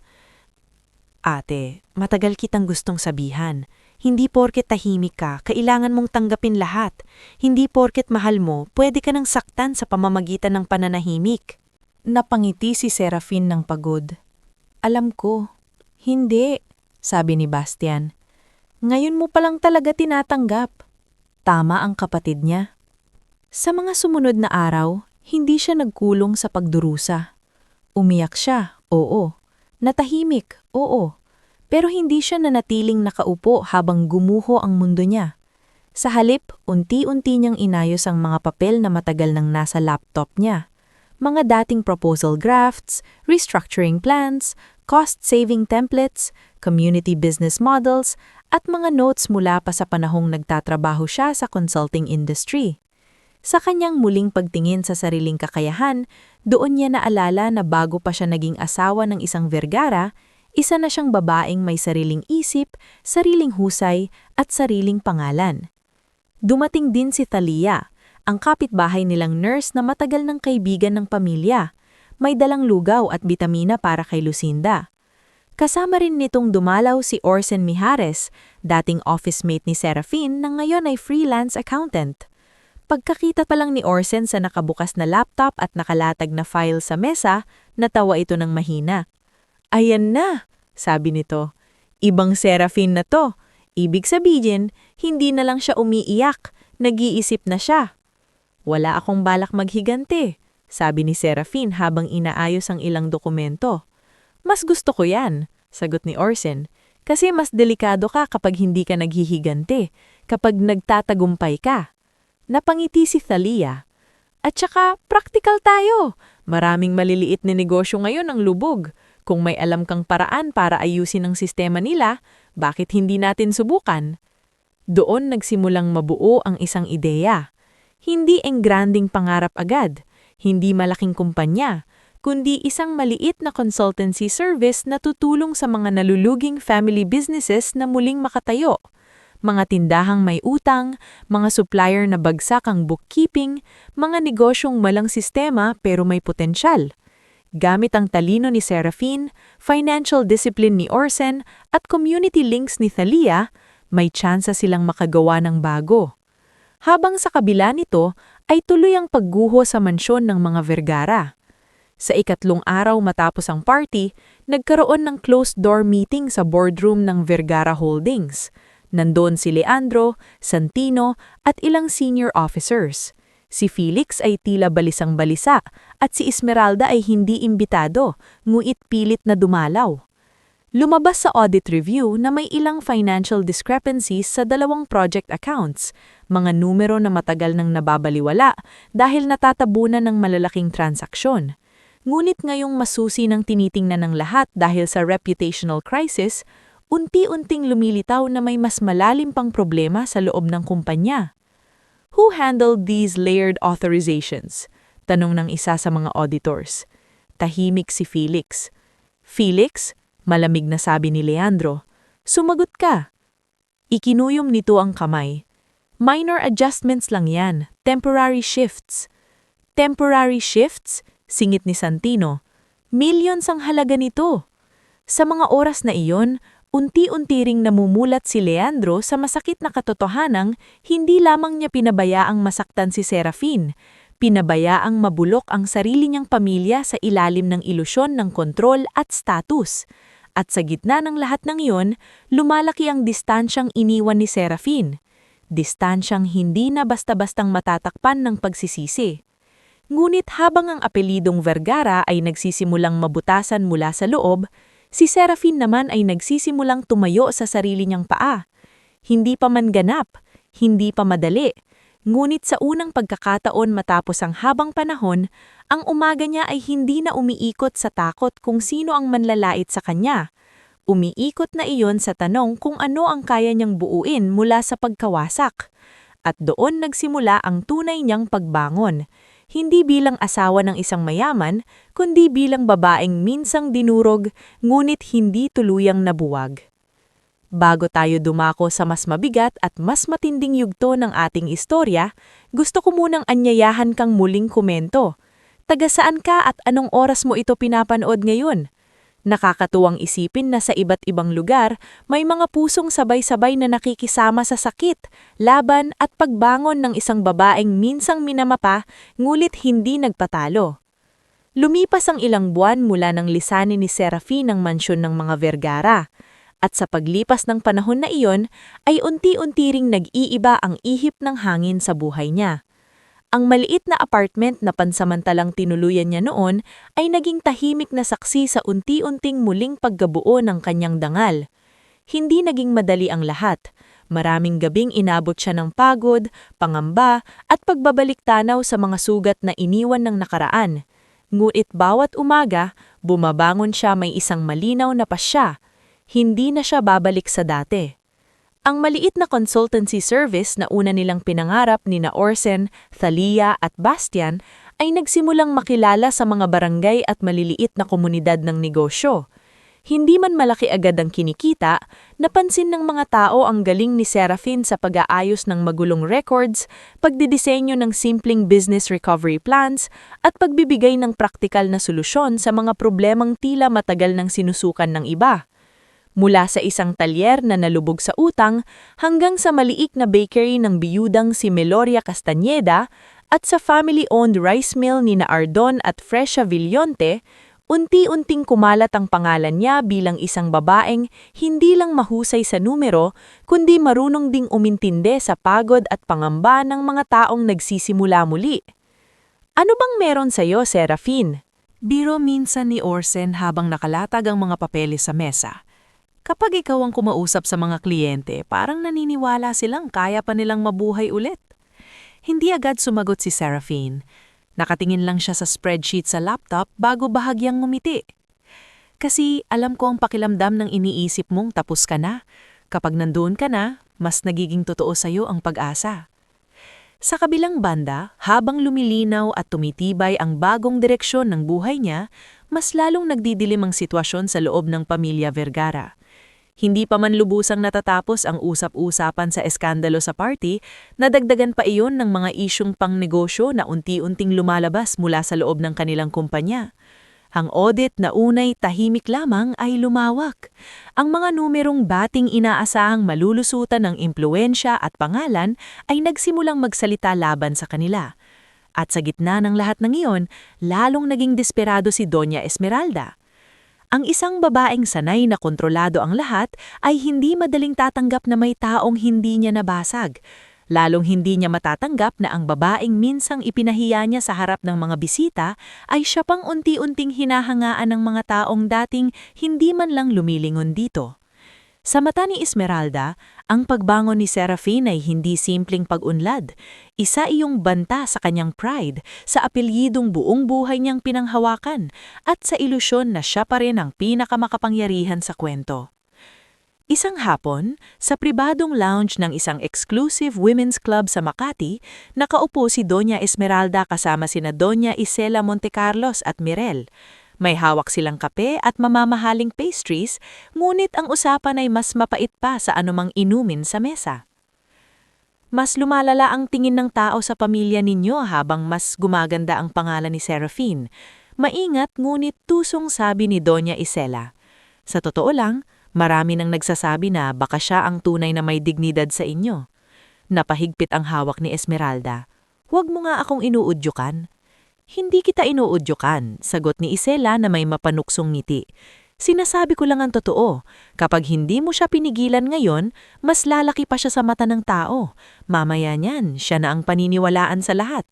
Ate, matagal kitang gustong sabihan. Hindi porket tahimik ka, kailangan mong tanggapin lahat. Hindi porket mahal mo, pwede ka nang saktan sa pamamagitan ng pananahimik. Napangiti si Serafin ng pagod. Alam ko. Hindi, sabi ni Bastian. Ngayon mo palang talaga tinatanggap. Tama ang kapatid niya. Sa mga sumunod na araw, hindi siya nagkulong sa pagdurusa. Umiyak siya, oo. Natahimik, oo. Pero hindi siya nanatiling nakaupo habang gumuho ang mundo niya. Sa halip, unti-unti niyang inayos ang mga papel na matagal nang nasa laptop niya. Mga dating proposal drafts, restructuring plans, cost-saving templates, community business models, at mga notes mula pa sa panahong nagtatrabaho siya sa consulting industry. Sa kanyang muling pagtingin sa sariling kakayahan, doon niya naalala na bago pa siya naging asawa ng isang Vergara, isa na siyang babaeng may sariling isip, sariling husay, at sariling pangalan. Dumating din si Thalia, ang kapitbahay nilang nurse na matagal ng kaibigan ng pamilya. May dalang lugaw at bitamina para kay Lucinda. Kasama rin nitong dumalaw si Orsen Mijares, dating office mate ni Serafin na ngayon ay freelance accountant. Pagkakita pa lang ni Orsen sa nakabukas na laptop at nakalatag na file sa mesa, natawa ito ng mahina. Ayan na, sabi nito. Ibang Serafin na to. Ibig sabihin, hindi na lang siya umiiyak, nag-iisip na siya. Wala akong balak maghigante, sabi ni Serafin habang inaayos ang ilang dokumento. Mas gusto ko yan, sagot ni Orsen, kasi mas delikado ka kapag hindi ka naghihigante, kapag nagtatagumpay ka. Napangiti si Thalia. At saka, praktikal tayo. Maraming maliliit na negosyo ngayon ang lubog. Kung may alam kang paraan para ayusin ang sistema nila, bakit hindi natin subukan? Doon nagsimulang mabuo ang isang ideya. Hindi engranding pangarap agad, hindi malaking kumpanya, kundi isang maliit na consultancy service na tutulong sa mga naluluging family businesses na muling makatayo. Mga tindahang may utang, mga supplier na bagsak ang bookkeeping, mga negosyong malang sistema pero may potensyal. Gamit ang talino ni Serafin, financial discipline ni Orsen, at community links ni Thalia, may tsansa silang makagawa ng bago. Habang sa kabila nito ay tuloy ang pagguho sa mansyon ng mga Vergara. Sa ikatlong araw matapos ang party, nagkaroon ng closed-door meeting sa boardroom ng Vergara Holdings. Nandoon si Leandro, Santino at ilang senior officers. Si Felix ay tila balisang-balisa at si Esmeralda ay hindi imbitado, nguit pilit na dumalaw. Lumabas sa audit review na may ilang financial discrepancies sa dalawang project accounts, mga numero na matagal nang nababaliwala dahil natatabunan ng malalaking transaksyon. Ngunit ngayong masusi ng tinitingnan ng lahat dahil sa reputational crisis, unti-unting lumilitaw na may mas malalim pang problema sa loob ng kumpanya. Who handled these layered authorizations? Tanong ng isa sa mga auditors. Tahimik si Felix. Felix, malamig na sabi ni Leandro, sumagot ka. Ikinuyom nito ang kamay. Minor adjustments lang yan, temporary shifts. Temporary shifts? Singit ni Santino. Millions ang halaga nito. Sa mga oras na iyon, unti-unti ring namumulat si Leandro sa masakit na katotohanang hindi lamang niya pinabayaang masaktan si Serafin, pinabayaang mabulok ang sarili niyang pamilya sa ilalim ng ilusyon ng kontrol at status. At sa gitna ng lahat ng iyon, lumalaki ang distansyang iniwan ni Serafin. Distansyang hindi na basta-bastang matatakpan ng pagsisisi. Ngunit habang ang apelidong Vergara ay nagsisimulang mabutasan mula sa loob, si Serafin naman ay nagsisimulang tumayo sa sarili niyang paa. Hindi pa man ganap, hindi pa madali. Ngunit sa unang pagkakataon matapos ang habang panahon, ang umaga niya ay hindi na umiikot sa takot kung sino ang manlalait sa kanya. Umiikot na iyon sa tanong kung ano ang kaya niyang buuin mula sa pagkawasak. At doon nagsimula ang tunay niyang pagbangon. Hindi bilang asawa ng isang mayaman, kundi bilang babaeng minsang dinurog, ngunit hindi tuluyang nabuwag. Bago tayo dumako sa mas mabigat at mas matinding yugto ng ating istorya, gusto ko munang anyayahan kang muling komento. Taga saan ka at anong oras mo ito pinapanood ngayon? Nakakatuwang isipin na sa iba't ibang lugar, may mga pusong sabay-sabay na nakikisama sa sakit, laban at pagbangon ng isang babaeng minsang minamapa, ngulit hindi nagpatalo. Lumipas ang ilang buwan mula nang lisanin ni Serafin ang mansyon ng mga Vergara. At sa paglipas ng panahon na iyon, ay unti-unti ring nag-iiba ang ihip ng hangin sa buhay niya. Ang maliit na apartment na pansamantalang tinuluyan niya noon ay naging tahimik na saksi sa unti-unting muling paggabuo ng kanyang dangal. Hindi naging madali ang lahat. Maraming gabing inabot siya ng pagod, pangamba, at pagbabalik tanaw sa mga sugat na iniwan ng nakaraan. Ngunit bawat umaga, bumabangon siya may isang malinaw na pasya. Hindi na siya babalik sa dati. Ang maliit na consultancy service na una nilang pinangarap ni Orsen, Thalia at Bastian ay nagsimulang makilala sa mga barangay at maliliit na komunidad ng negosyo. Hindi man malaki agad ang kinikita, napansin ng mga tao ang galing ni Serafin sa pag-aayos ng magulong records, pagdidisenyo ng simpleng business recovery plans, at pagbibigay ng praktikal na solusyon sa mga problemang tila matagal nang sinusukan ng iba. Mula sa isang talyer na nalubog sa utang hanggang sa maliik na bakery ng biyudang si Meloria Castañeda at sa family-owned rice mill ni Ardon at Fresha Villonte, unti-unting kumalat ang pangalan niya bilang isang babaeng hindi lang mahusay sa numero, kundi marunong ding umintindi sa pagod at pangamba ng mga taong nagsisimula muli. Ano bang meron sa'yo, Serafin? Biro minsan ni Orsen habang nakalatag ang mga papeles sa mesa. Kapag ikaw ang kumausap sa mga kliyente, parang naniniwala silang kaya pa nilang mabuhay ulit. Hindi agad sumagot si Serafin. Nakatingin lang siya sa spreadsheet sa laptop bago bahagyang ngumiti. Kasi alam ko ang pakilamdam ng iniisip mong tapos ka na. Kapag nandoon ka na, mas nagiging totoo sa'yo ang pag-asa. Sa kabilang banda, habang lumilinaw at tumitibay ang bagong direksyon ng buhay niya, mas lalong nagdidilim ang sitwasyon sa loob ng pamilya Vergara. Hindi pa man lubusang natatapos ang usap-usapan sa eskandalo sa party, nadagdagan pa iyon ng mga isyong pangnegosyo na unti-unting lumalabas mula sa loob ng kanilang kumpanya. Ang audit na unay tahimik lamang ay lumawak. Ang mga numerong bating inaasahang malulusutan ng impluensya at pangalan ay nagsimulang magsalita laban sa kanila. At sa gitna ng lahat ng iyon, lalong naging desperado si Doña Esmeralda. Ang isang babaeng sanay na kontrolado ang lahat ay hindi madaling tatanggap na may taong hindi niya nabasag. Lalong hindi niya matatanggap na ang babaeng minsang ipinahiya niya sa harap ng mga bisita ay siya pang unti-unting hinahangaan ng mga taong dating hindi man lang lumilingon dito. Sa mata ni Esmeralda, ang pagbangon ni Serafin ay hindi simpleng pag-unlad. Isa iyong banta sa kanyang pride, sa apelyidong buong buhay niyang pinanghawakan, at sa ilusyon na siya pa rin ang pinakamakapangyarihan sa kwento. Isang hapon, sa pribadong lounge ng isang exclusive women's club sa Makati, nakaupo si Doña Esmeralda kasama sina Doña Isela Montecarlos at Mirel. May hawak silang kape at mamamahaling pastries, ngunit ang usapan ay mas mapait pa sa anumang inumin sa mesa. Mas lumalala ang tingin ng tao sa pamilya ninyo habang mas gumaganda ang pangalan ni Serafin. Maingat ngunit tusong sabi ni Doña Isela. Sa totoo lang, marami nang nagsasabi na baka siya ang tunay na may dignidad sa inyo. Napahigpit ang hawak ni Esmeralda. Huwag mo nga akong inuudyukan. Hindi kita inuudyukan, sagot ni Isela na may mapanuksong ngiti. Sinasabi ko lang ang totoo. Kapag hindi mo siya pinigilan ngayon, mas lalaki pa siya sa mata ng tao. Mamaya niyan, siya na ang paniniwalaan sa lahat.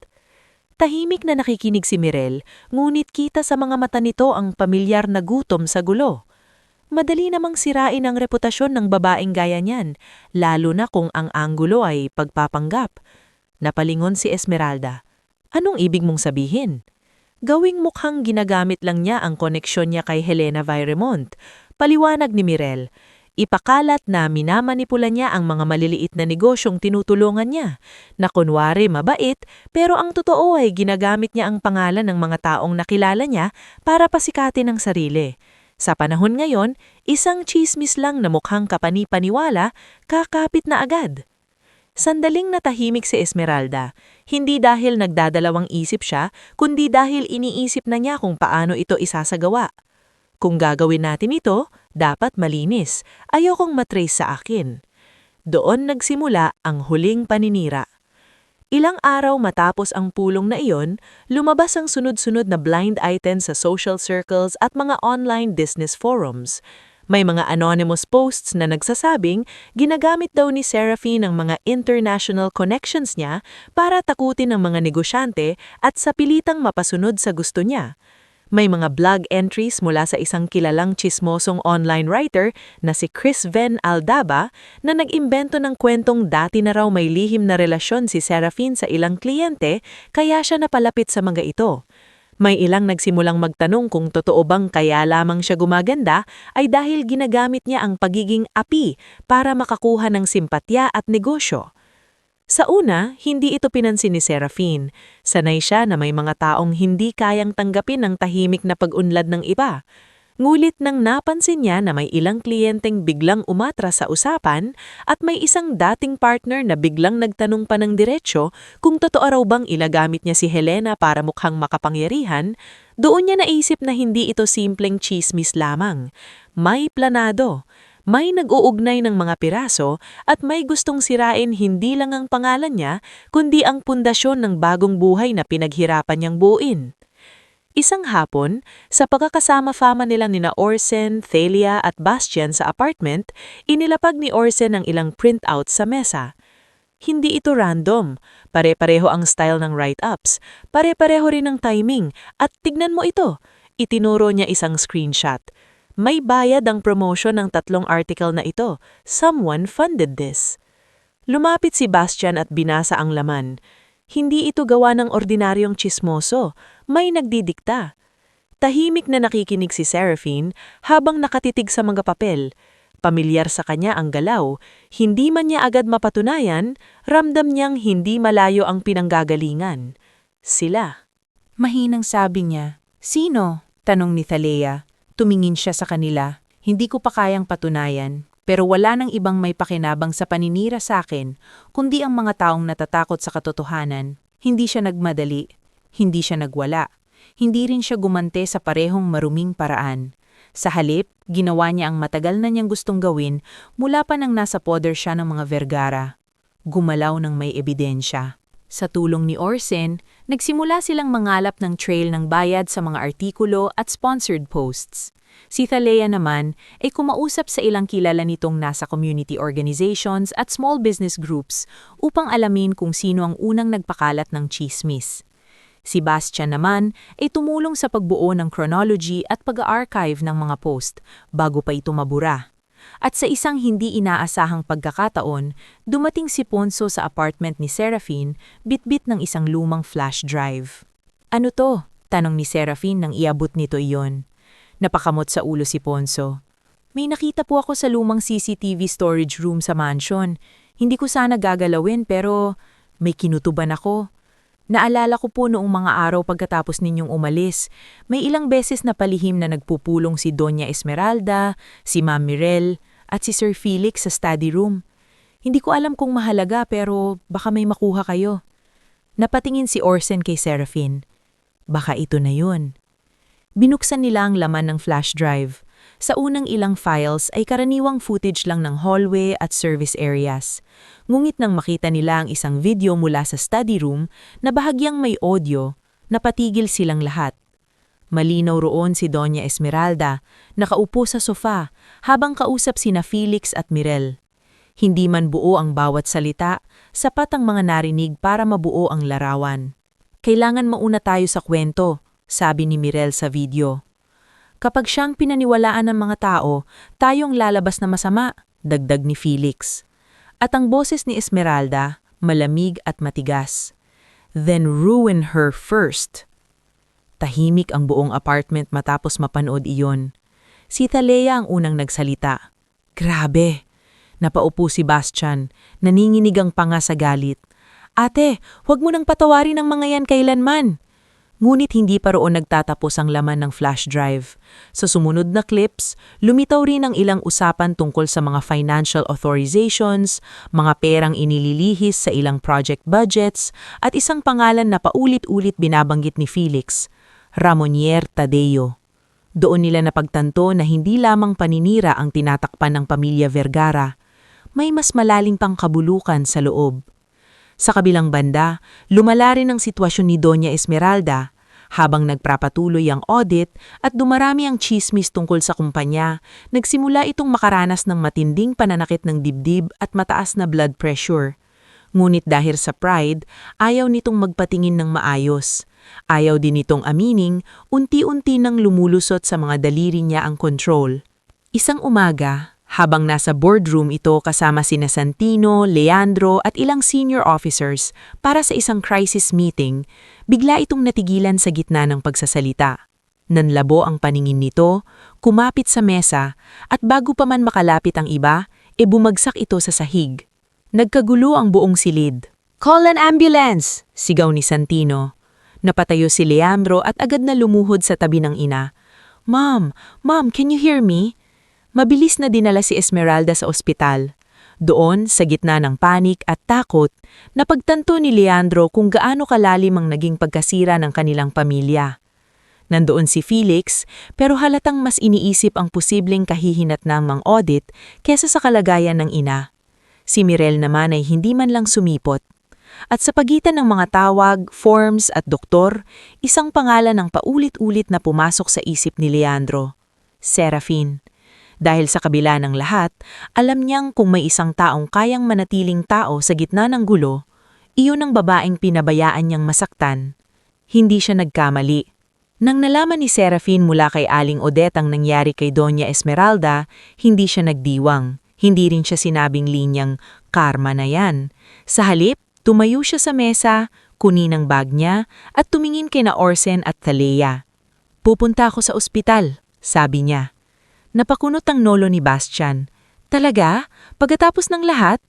Tahimik na nakikinig si Mirel, ngunit kita sa mga mata nito ang pamilyar na gutom sa gulo. Madali namang sirain ang reputasyon ng babaeng gaya niyan, lalo na kung ang anggulo ay pagpapanggap. Napalingon si Esmeralda. Anong ibig mong sabihin? Gawing mukhang ginagamit lang niya ang koneksyon niya kay Helena Vairemont. Paliwanag ni Mirel. Ipakalat na minamanipula niya ang mga maliliit na negosyong tinutulungan niya, na kunwari mabait, pero ang totoo ay ginagamit niya ang pangalan ng mga taong nakilala niya para pasikatin ang sarili. Sa panahon ngayon, isang chismis lang na mukhang kapani-paniwala, kakapit na agad. Sandaling natahimik si Esmeralda, hindi dahil nagdadalawang isip siya, kundi dahil iniisip na niya kung paano ito isasagawa. Kung gagawin natin ito, dapat malinis. Ayokong matrace sa akin. Doon nagsimula ang huling paninira. Ilang araw matapos ang pulong na iyon, lumabas ang sunod-sunod na blind item sa social circles at mga online business forums. May mga anonymous posts na nagsasabing ginagamit daw ni Seraphine ang mga international connections niya para takutin ang mga negosyante at sapilitang mapasunod sa gusto niya. May mga blog entries mula sa isang kilalang tsismosong online writer na si Chris Van Aldaba na nag-imbento ng kwentong dati na raw may lihim na relasyon si Seraphine sa ilang kliyente kaya siya napalapit sa mga ito. May ilang nagsimulang magtanong kung totoo bang kaya lamang siya gumaganda ay dahil ginagamit niya ang pagiging api para makakuha ng simpatya at negosyo. Sa una, hindi ito pinansin ni Seraphine. Sanay siya na may mga taong hindi kayang tanggapin ang tahimik na pag-unlad ng iba. Ngulit nang napansin niya na may ilang kliyenteng biglang umatras sa usapan at may isang dating partner na biglang nagtanong pa ng diretsyo kung totoo raw bang ilagamit niya si Helena para mukhang makapangyarihan, doon niya naisip na hindi ito simpleng chismis lamang. May planado. May nag-uugnay ng mga piraso at may gustong sirain hindi lang ang pangalan niya, kundi ang pundasyon ng bagong buhay na pinaghirapan niyang buuin. Isang hapon, sa pagkakasama-fama nila nina Orsen, Thalia at Bastian sa apartment, inilapag ni Orsen ang ilang printout sa mesa. Hindi ito random. Pare-pareho ang style ng write-ups, pare-pareho rin ang timing, at tignan mo ito. Itinuro niya isang screenshot. May bayad ang promotion ng 3 article na ito. Someone funded this. Lumapit si Bastian at binasa ang laman. Hindi ito gawa ng ordinaryong tsismoso. May nagdidikta. Tahimik na nakikinig si Seraphine habang nakatitig sa mga papel. Pamilyar sa kanya ang galaw. Hindi man niya agad mapatunayan, ramdam niyang hindi malayo ang pinanggagalingan. Sila. Mahinang sabi niya, "Sino?" Tanong ni Thalia. Tumingin siya sa kanila. Hindi ko pa kayang patunayan, pero wala nang ibang may pakinabang sa paninira sa akin, kundi ang mga taong natatakot sa katotohanan. Hindi siya nagmadali, hindi siya nagwala, hindi rin siya gumante sa parehong maruming paraan. Sa halip, ginawa niya ang matagal na niyang gustong gawin mula pa nang nasa poder siya ng mga Vergara. Gumalaw ng may ebidensya. Sa tulong ni Orsen, nagsimula silang mangalap ng trail ng bayad sa mga artikulo at sponsored posts. Si Thalia naman ay kumausap sa ilang kilala nitong nasa community organizations at small business groups upang alamin kung sino ang unang nagpakalat ng chismis. Si Bastian naman ay tumulong sa pagbuo ng chronology at pag-archive ng mga post bago pa ito mabura. At sa isang hindi inaasahang pagkakataon, dumating si Ponso sa apartment ni Seraphine, bitbit ng isang lumang flash drive. "Ano to?" tanong ni Seraphine nang iabot nito iyon. Napakamot sa ulo si Ponso. "May nakita po ako sa lumang CCTV storage room sa mansion. Hindi ko sana gagalawin pero may kinutuban ako. Naalala ko po noong mga araw pagkatapos ninyong umalis, may ilang beses na palihim na nagpupulong si Doña Esmeralda, si Ma'am Mirel, at si Sir Felix sa study room. Hindi ko alam kung mahalaga pero baka may makuha kayo." Napatingin si Orsen kay Seraphine. Baka ito na yun. Binuksan nila ang laman ng flash drive. Sa unang ilang files ay karaniwang footage lang ng hallway at service areas. Ngunit nang makita nila ang isang video mula sa study room na bahagyang may audio, napatigil silang lahat. Malinaw roon si Doña Esmeralda, nakaupo sa sofa habang kausap sina Felix at Mirel. Hindi man buo ang bawat salita, sapat ang mga narinig para mabuo ang larawan. "Kailangan mauna tayo sa kwento," sabi ni Mirel sa video. "Kapag siyang pinaniwalaan ng mga tao, tayong lalabas na masama," dagdag ni Felix. At ang boses ni Esmeralda, malamig at matigas. "Then ruin her first." Tahimik ang buong apartment matapos mapanood iyon. Si Thalia ang unang nagsalita. "Grabe!" Napaupo si Bastian, naninginig ang panga sa galit. "Ate, huwag mo nang patawarin ang mga yan kailanman." Ngunit hindi pa roon nagtatapos ang laman ng flash drive. Sa sumunod na clips, lumitaw rin ang ilang usapan tungkol sa mga financial authorizations, mga perang inililihis sa ilang project budgets, at isang pangalan na paulit-ulit binabanggit ni Felix, Ramonier Tadeo. Doon nila napagtanto na hindi lamang paninira ang tinatakpan ng pamilya Vergara, may mas malalim pang kabulukan sa loob. Sa kabilang banda, lumala rin ang sitwasyon ni Doña Esmeralda habang nagpapatuloy ang audit at dumarami ang chismis tungkol sa kumpanya. Nagsimula itong makaranas ng matinding pananakit ng dibdib at mataas na blood pressure. Ngunit dahil sa pride, ayaw nitong magpatingin ng maayos. Ayaw din nitong amining, unti-unti nang lumulusot sa mga daliri niya ang control. Isang umaga, habang nasa boardroom ito kasama sina Santino, Leandro at ilang senior officers para sa isang crisis meeting, bigla itong natigilan sa gitna ng pagsasalita. Nanlabo ang paningin nito, kumapit sa mesa, at bago pa man makalapit ang iba, bumagsak ito sa sahig. Nagkagulo ang buong silid. "Call an ambulance!" sigaw ni Santino. Napatayo si Leandro at agad na lumuhod sa tabi ng ina. Mom, can you hear me?" Mabilis na dinala si Esmeralda sa ospital. Doon, sa gitna ng panik at takot, napagtanto ni Leandro kung gaano kalalim ang naging pagkasira ng kanilang pamilya. Nandoon si Felix, pero halatang mas iniisip ang posibleng kahihinatnamang audit kesa sa kalagayan ng ina. Si Mirel naman ay hindi man lang sumipot. At sa pagitan ng mga tawag, forms at doktor, isang pangalan ang paulit-ulit na pumasok sa isip ni Leandro: Serafin. Dahil sa kabila ng lahat, alam niyang kung may isang taong kayang manatiling tao sa gitna ng gulo, iyon ang babaeng pinabayaan niyang masaktan. Hindi siya nagkamali. Nang nalaman ni Serafin mula kay Aling Odette ang nangyari kay Doña Esmeralda, hindi siya nagdiwang. Hindi rin siya sinabing linyang, "Karma na yan." Sa halip, tumayo siya sa mesa, kunin ang bag niya, at tumingin kina Orsen at Thalea. "Pupunta ako sa ospital," sabi niya. Napakunot ang nolo ni Bastian. "Talaga? Pagkatapos ng lahat?"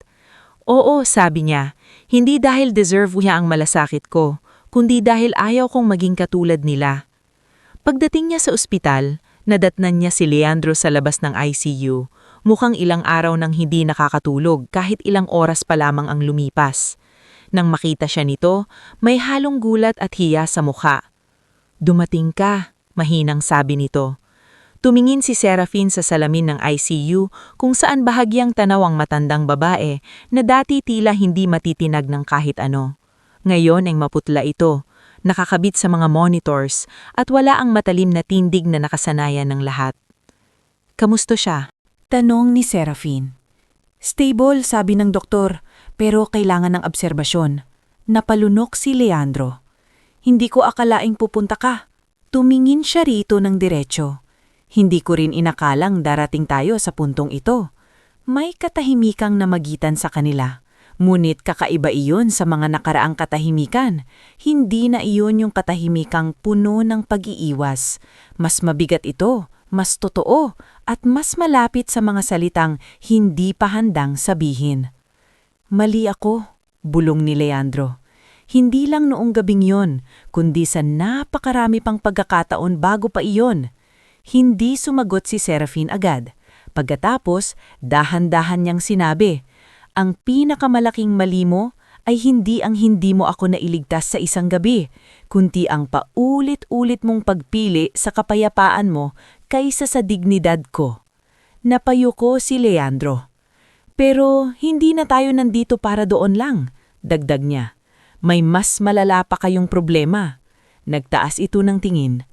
"Oo," sabi niya. "Hindi dahil deserve niya ang malasakit ko, kundi dahil ayaw kong maging katulad nila." Pagdating niya sa ospital, nadatnan niya si Leandro sa labas ng ICU. Mukhang ilang araw nang hindi nakakatulog kahit ilang oras pa lamang ang lumipas. Nang makita siya nito, may halong gulat at hiya sa mukha. "Dumating ka," mahinang sabi nito. Tumingin si Serafin sa salamin ng ICU kung saan bahagyang tanaw ang matandang babae na dati tila hindi matitinag ng kahit ano. Ngayon ay maputla ito, nakakabit sa mga monitors at wala ang matalim na tindig na nakasanayan ng lahat. "Kamusto siya?" Tanong ni Serafin. "Stable," sabi ng doktor, pero kailangan ng obserbasyon. Napalunok si Leandro. "Hindi ko akalaing pupunta ka." Tumingin siya rito ng diretso. "Hindi ko rin inakalang darating tayo sa puntong ito." May katahimikang namagitan sa kanila. Ngunit kakaiba iyon sa mga nakaraang katahimikan. Hindi na iyon yung katahimikang puno ng pag-iiwas. Mas mabigat ito, mas totoo, at mas malapit sa mga salitang hindi pa handang sabihin. "Mali ako," bulong ni Leandro. Hindi lang noong gabing yon, kundi sa napakarami pang pagkakataon bago pa iyon. Hindi sumagot si Serafin agad. Pagkatapos, dahan-dahan niyang sinabi, "Ang pinakamalaking mali mo ay hindi ang hindi mo ako nailigtas sa isang gabi, kundi ang paulit-ulit mong pagpili sa kapayapaan mo kaysa sa dignidad ko." Napayuko si Leandro. "Pero hindi na tayo nandito para doon lang," dagdag niya. "May mas malala pa kayong problema." Nagtaas ito ng tingin.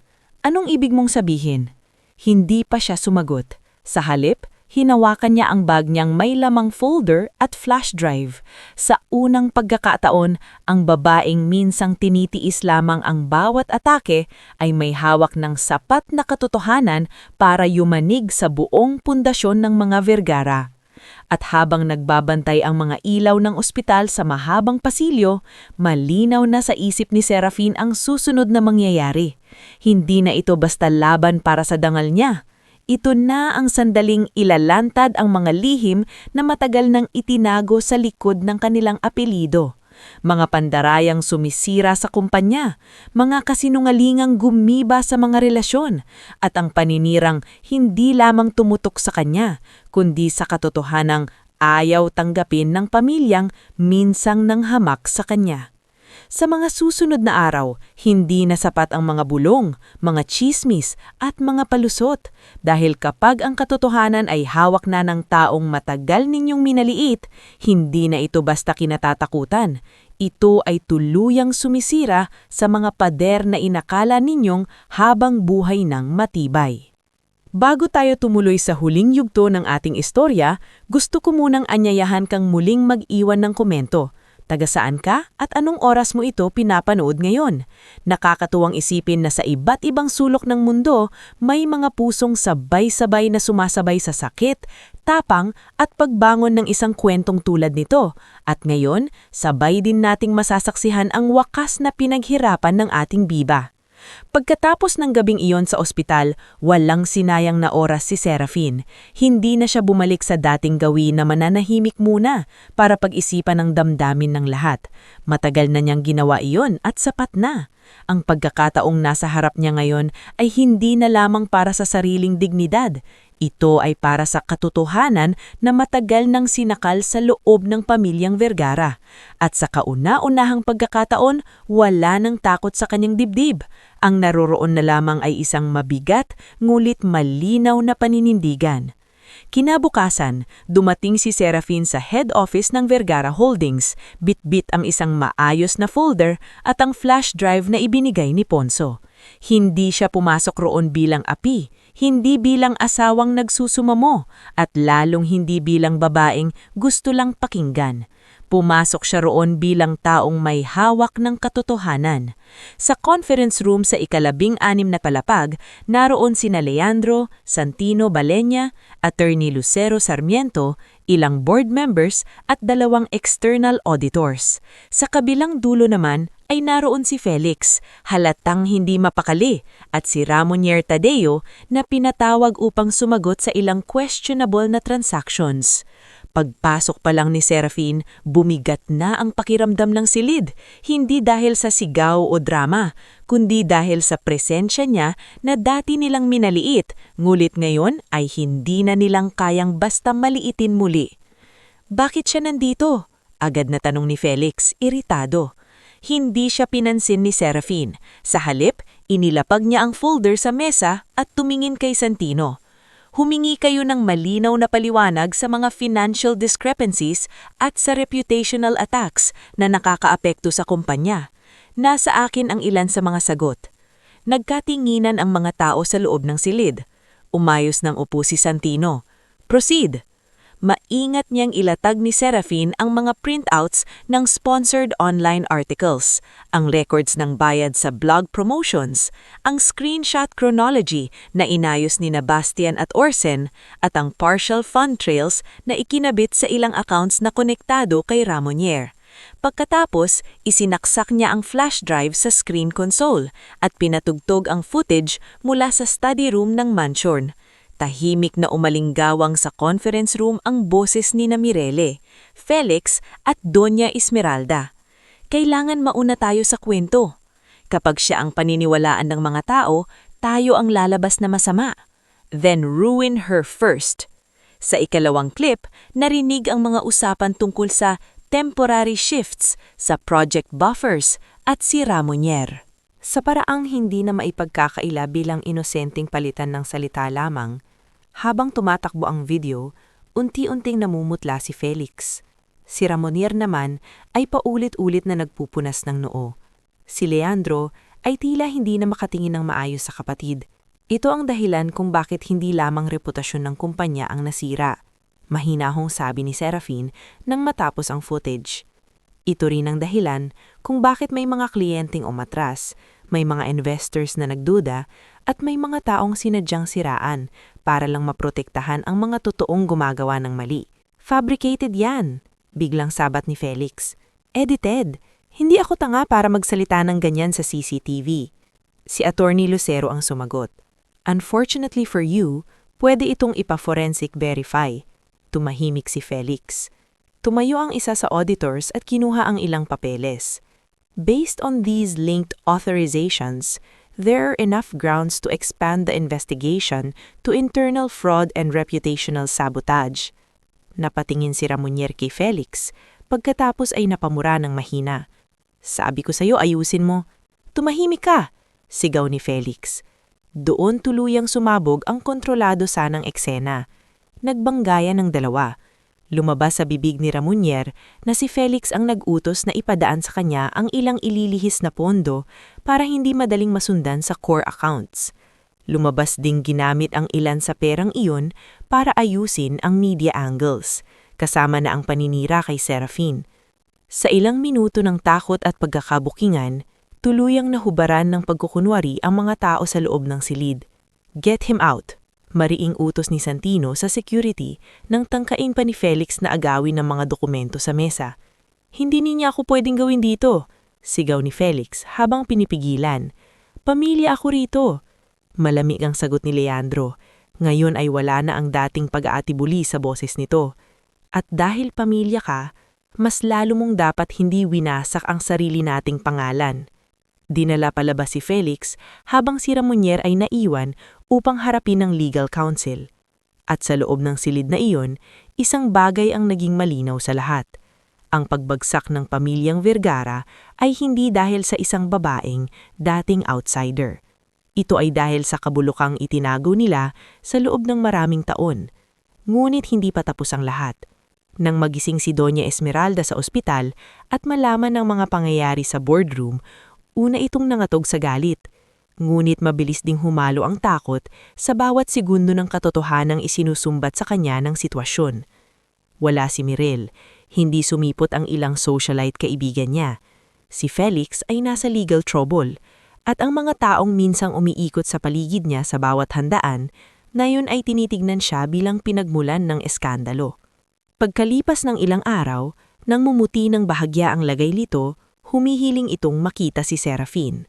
"Anong ibig mong sabihin?" Hindi pa siya sumagot. Sa halip, hinawakan niya ang bag niyang may lamang folder at flash drive. Sa unang pagkakataon, ang babaeng minsang tinitiis lamang ang bawat atake ay may hawak ng sapat na katotohanan para yumanig sa buong pundasyon ng mga Vergara. At habang nagbabantay ang mga ilaw ng ospital sa mahabang pasilyo, malinaw na sa isip ni Serafin ang susunod na mangyayari. Hindi na ito basta laban para sa dangal niya. Ito na ang sandaling ilalantad ang mga lihim na matagal nang itinago sa likod ng kanilang apelido. mga pandarayang sumisira sa kumpanya, mga kasinungalingang gumiba sa mga relasyon, at ang paninirang hindi lamang tumutok sa kanya, kundi sa katotohanang ayaw tanggapin ng pamilyang minsang nanghamak sa kanya. Sa mga susunod na araw, hindi na sapat ang mga bulong, mga tsismis at mga palusot dahil kapag ang katotohanan ay hawak na ng taong matagal ninyong minaliit, hindi na ito basta kinatatakutan. Ito ay tuluyang sumisira sa mga pader na inakala ninyong habang buhay ng matibay. Bago tayo tumuloy sa huling yugto ng ating istorya, gusto ko munang anyayahan kang muling mag-iwan ng komento. Taga saan ka at anong oras mo ito pinapanood ngayon? Nakakatuwang isipin na sa iba't ibang sulok ng mundo, may mga pusong sabay-sabay na sumasabay sa sakit, tapang at pagbangon ng isang kwentong tulad nito. At ngayon, sabay din nating masasaksihan ang wakas na pinaghirapan ng ating biba. Pagkatapos ng gabing iyon sa ospital, walang sinayang na oras si Serafin. Hindi na siya bumalik sa dating gawin na mananahimik muna para pag-isipan ng damdamin ng lahat. Matagal na niyang ginawa iyon at sapat na. Ang pagkakataong nasa harap niya ngayon ay hindi na lamang para sa sariling dignidad. Ito ay para sa katotohanan na matagal nang sinakal sa loob ng pamilyang Vergara. At sa kauna-unahang pagkakataon, wala nang takot sa kanyang dibdib. Ang naroroon na lamang ay isang mabigat, ngulit malinaw na paninindigan. Kinabukasan, dumating si Serafin sa head office ng Vergara Holdings, bit-bit ang isang maayos na folder at ang flash drive na ibinigay ni Ponso. Hindi siya pumasok roon bilang api, hindi bilang asawang nagsusumamo, at lalong hindi bilang babaeng gusto lang pakinggan. Pumasok siya roon bilang taong may hawak ng katotohanan. Sa conference room sa ika-16 na palapag, naroon sina Leandro, Santino Balenya, Attorney Lucero Sarmiento, ilang board members at 2 external auditors. Sa kabilang dulo naman ay naroon si Felix, halatang hindi mapakali, at si Ramonier Tadeo na pinatawag upang sumagot sa ilang questionable na transactions. Pagpasok pa lang ni Serafin, bumigat na ang pakiramdam ng silid, hindi dahil sa sigaw o drama, kundi dahil sa presensya niya na dati nilang minaliit, ngulit ngayon ay hindi na nilang kayang basta maliitin muli. Bakit siya nandito? Agad na tanong ni Felix, iritado. Hindi siya pinansin ni Serafin. Sa halip, inilapag niya ang folder sa mesa at tumingin kay Santino. Humingi kayo ng malinaw na paliwanag sa mga financial discrepancies at sa reputational attacks na nakakaapekto sa kumpanya. Nasa akin ang ilan sa mga sagot. Nagkatinginan ang mga tao sa loob ng silid. Umayos ng upo si Santino. Proceed! Maingat niyang ilatag ni Serafin ang mga printouts ng sponsored online articles, ang records ng bayad sa blog promotions, ang screenshot chronology na inayos ni Bastian at Orsen, at ang partial fund trails na ikinabit sa ilang accounts na konektado kay Ramonier. Pagkatapos, isinaksak niya ang flash drive sa screen console at pinatugtog ang footage mula sa study room ng mansion. Tahimik na umalinggawang sa conference room ang boses ni Mirele, Felix at Doña Esmeralda. Kailangan mauna tayo sa kwento. Kapag siya ang paniniwalaan ng mga tao, tayo ang lalabas na masama. Then ruin her first. Sa ikalawang clip, narinig ang mga usapan tungkol sa temporary shifts, sa project buffers at si Ramonier. Sa paraang hindi na maipagkakaila bilang inosenteng palitan ng salita lamang, habang tumatakbo ang video, unti-unting namumutla si Felix. Si Ramonier naman ay paulit-ulit na nagpupunas ng noo. Si Leandro ay tila hindi na makatingin ng maayos sa kapatid. Ito ang dahilan kung bakit hindi lamang reputasyon ng kumpanya ang nasira. Mahinahong sabi ni Serafin nang matapos ang footage. Ito rin ang dahilan kung bakit may mga kliyenteng umatras, may mga investors na nagduda, at may mga taong sinadyang siraan para lang maprotektahan ang mga totoong gumagawa ng mali. Fabricated yan, biglang sabat ni Felix. Edited. Hindi ako tanga para magsalita ng ganyan sa CCTV. Si Attorney Lucero ang sumagot. Unfortunately for you, pwede itong ipa-forensic verify. Tumahimik si Felix. Tumayo ang isa sa auditors at kinuha ang ilang papeles. Based on these linked authorizations, there are enough grounds to expand the investigation to internal fraud and reputational sabotage. Napatingin si Ramunier kay Felix, pagkatapos ay napamura ng mahina. Sabi ko sa'yo, ayusin mo. Tumahimik ka, sigaw ni Felix. Doon tuluyang sumabog ang kontrolado sanang eksena. Nagbanggayan ng dalawa. Lumabas sa bibig ni Ramunier na si Felix ang nag-utos na ipadaan sa kanya ang ilang ililihis na pondo para hindi madaling masundan sa core accounts. Lumabas ding ginamit ang ilan sa perang iyon para ayusin ang media angles, kasama na ang paninira kay Serafin. Sa ilang minuto ng takot at pagkakabukingan, tuluyang nahubaran ng pagkukunwari ang mga tao sa loob ng silid. Get him out! Mariing utos ni Santino sa security nang tangkain pa ni Felix na agawin ng mga dokumento sa mesa. Hindi niya ako pwedeng gawin dito, sigaw ni Felix habang pinipigilan. Pamilya ako rito. Malamig ang sagot ni Leandro. Ngayon ay wala na ang dating pag-aatibuli sa boses nito. At dahil pamilya ka, mas lalo mong dapat hindi winasak ang sarili nating pangalan. Dinala palabas si Felix habang si Ramunier ay naiwan upang harapin ng legal counsel. At sa loob ng silid na iyon, isang bagay ang naging malinaw sa lahat. Ang pagbagsak ng pamilyang Vergara ay hindi dahil sa isang babaeng dating outsider. Ito ay dahil sa kabulukang itinago nila sa loob ng maraming taon. Ngunit hindi pa tapos ang lahat. Nang magising si Doña Esmeralda sa ospital at malaman ng mga pangyayari sa boardroom, una itong nangatog sa galit. Ngunit mabilis ding humalo ang takot sa bawat segundo ng katotohanang isinusumbat sa kanya ng sitwasyon. Wala si Mirel, hindi sumipot ang ilang socialite kaibigan niya. Si Felix ay nasa legal trouble, at ang mga taong minsang umiikot sa paligid niya sa bawat handaan, na yun ay tinitignan siya bilang pinagmulan ng eskandalo. Pagkalipas ng ilang araw, nang mumuti ng bahagya ang lagay nito, humihiling itong makita si Serafin.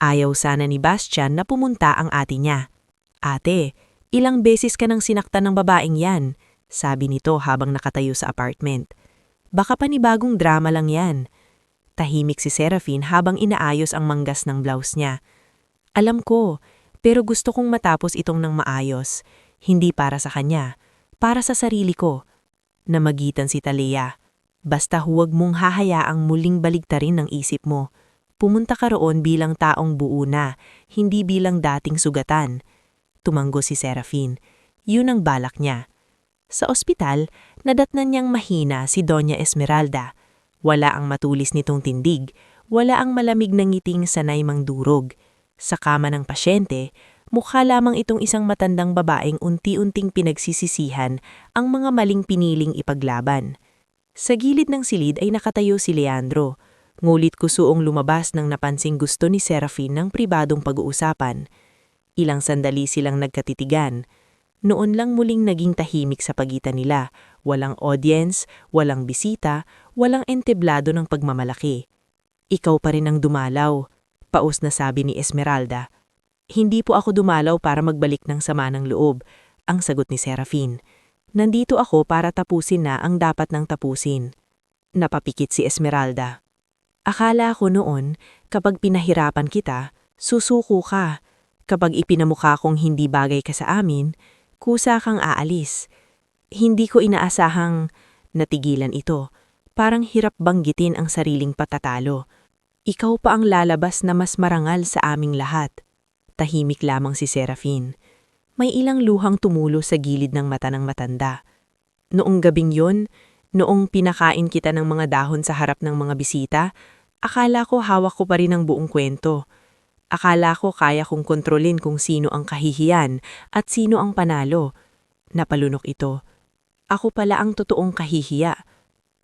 Ayaw sana ni Bastian na pumunta ang ate niya. Ate, ilang beses ka nang sinaktan ng babaeng yan, sabi nito habang nakatayo sa apartment. Baka panibagong drama lang yan. Tahimik si Serafin habang inaayos ang manggas ng blouse niya. Alam ko, pero gusto kong matapos itong ng maayos. Hindi para sa kanya, para sa sarili ko. Namagitan si Talea. Basta huwag mong hahayaang muling baligtarin ng isip mo. Pumunta ka roon bilang taong buo na, hindi bilang dating sugatan. Tumanggo si Serafin. Yun ang balak niya. Sa ospital, nadatnan niyang mahina si Doña Esmeralda. Wala ang matulis nitong tindig, wala ang malamig na ngiting sanay mang durog. Sa kama ng pasyente, mukha lamang itong isang matandang babaeng unti-unting pinagsisisihan ang mga maling piniling ipaglaban. Sa gilid ng silid ay nakatayo si Leandro. Ngulit kusuong lumabas nang napansing gusto ni Serafin ng pribadong pag-uusapan. Ilang sandali silang nagkatitigan. Noon lang muling naging tahimik sa pagitan nila. Walang audience, walang bisita, walang entablado ng pagmamalaki. Ikaw pa rin ang dumalaw, paus na sabi ni Esmeralda. Hindi po ako dumalaw para magbalik ng sama ng loob, ang sagot ni Serafin. Nandito ako para tapusin na ang dapat nang tapusin. Napapikit si Esmeralda. Akala ko noon, kapag pinahirapan kita, susuko ka. Kapag ipinamukha kong hindi bagay ka sa amin, kusa kang aalis. Hindi ko inaasahang natigilan ito. Parang hirap banggitin ang sariling patatalo. Ikaw pa ang lalabas na mas marangal sa aming lahat. Tahimik lamang si Serafin. May ilang luhang tumulo sa gilid ng mata ng matanda. Noong gabing yon, noong pinakain kita ng mga dahon sa harap ng mga bisita, akala ko hawak ko pa rin ang buong kwento. Akala ko kaya kong kontrolin kung sino ang kahihiyan at sino ang panalo. Napalunok ito. Ako pala ang totoong kahihiya.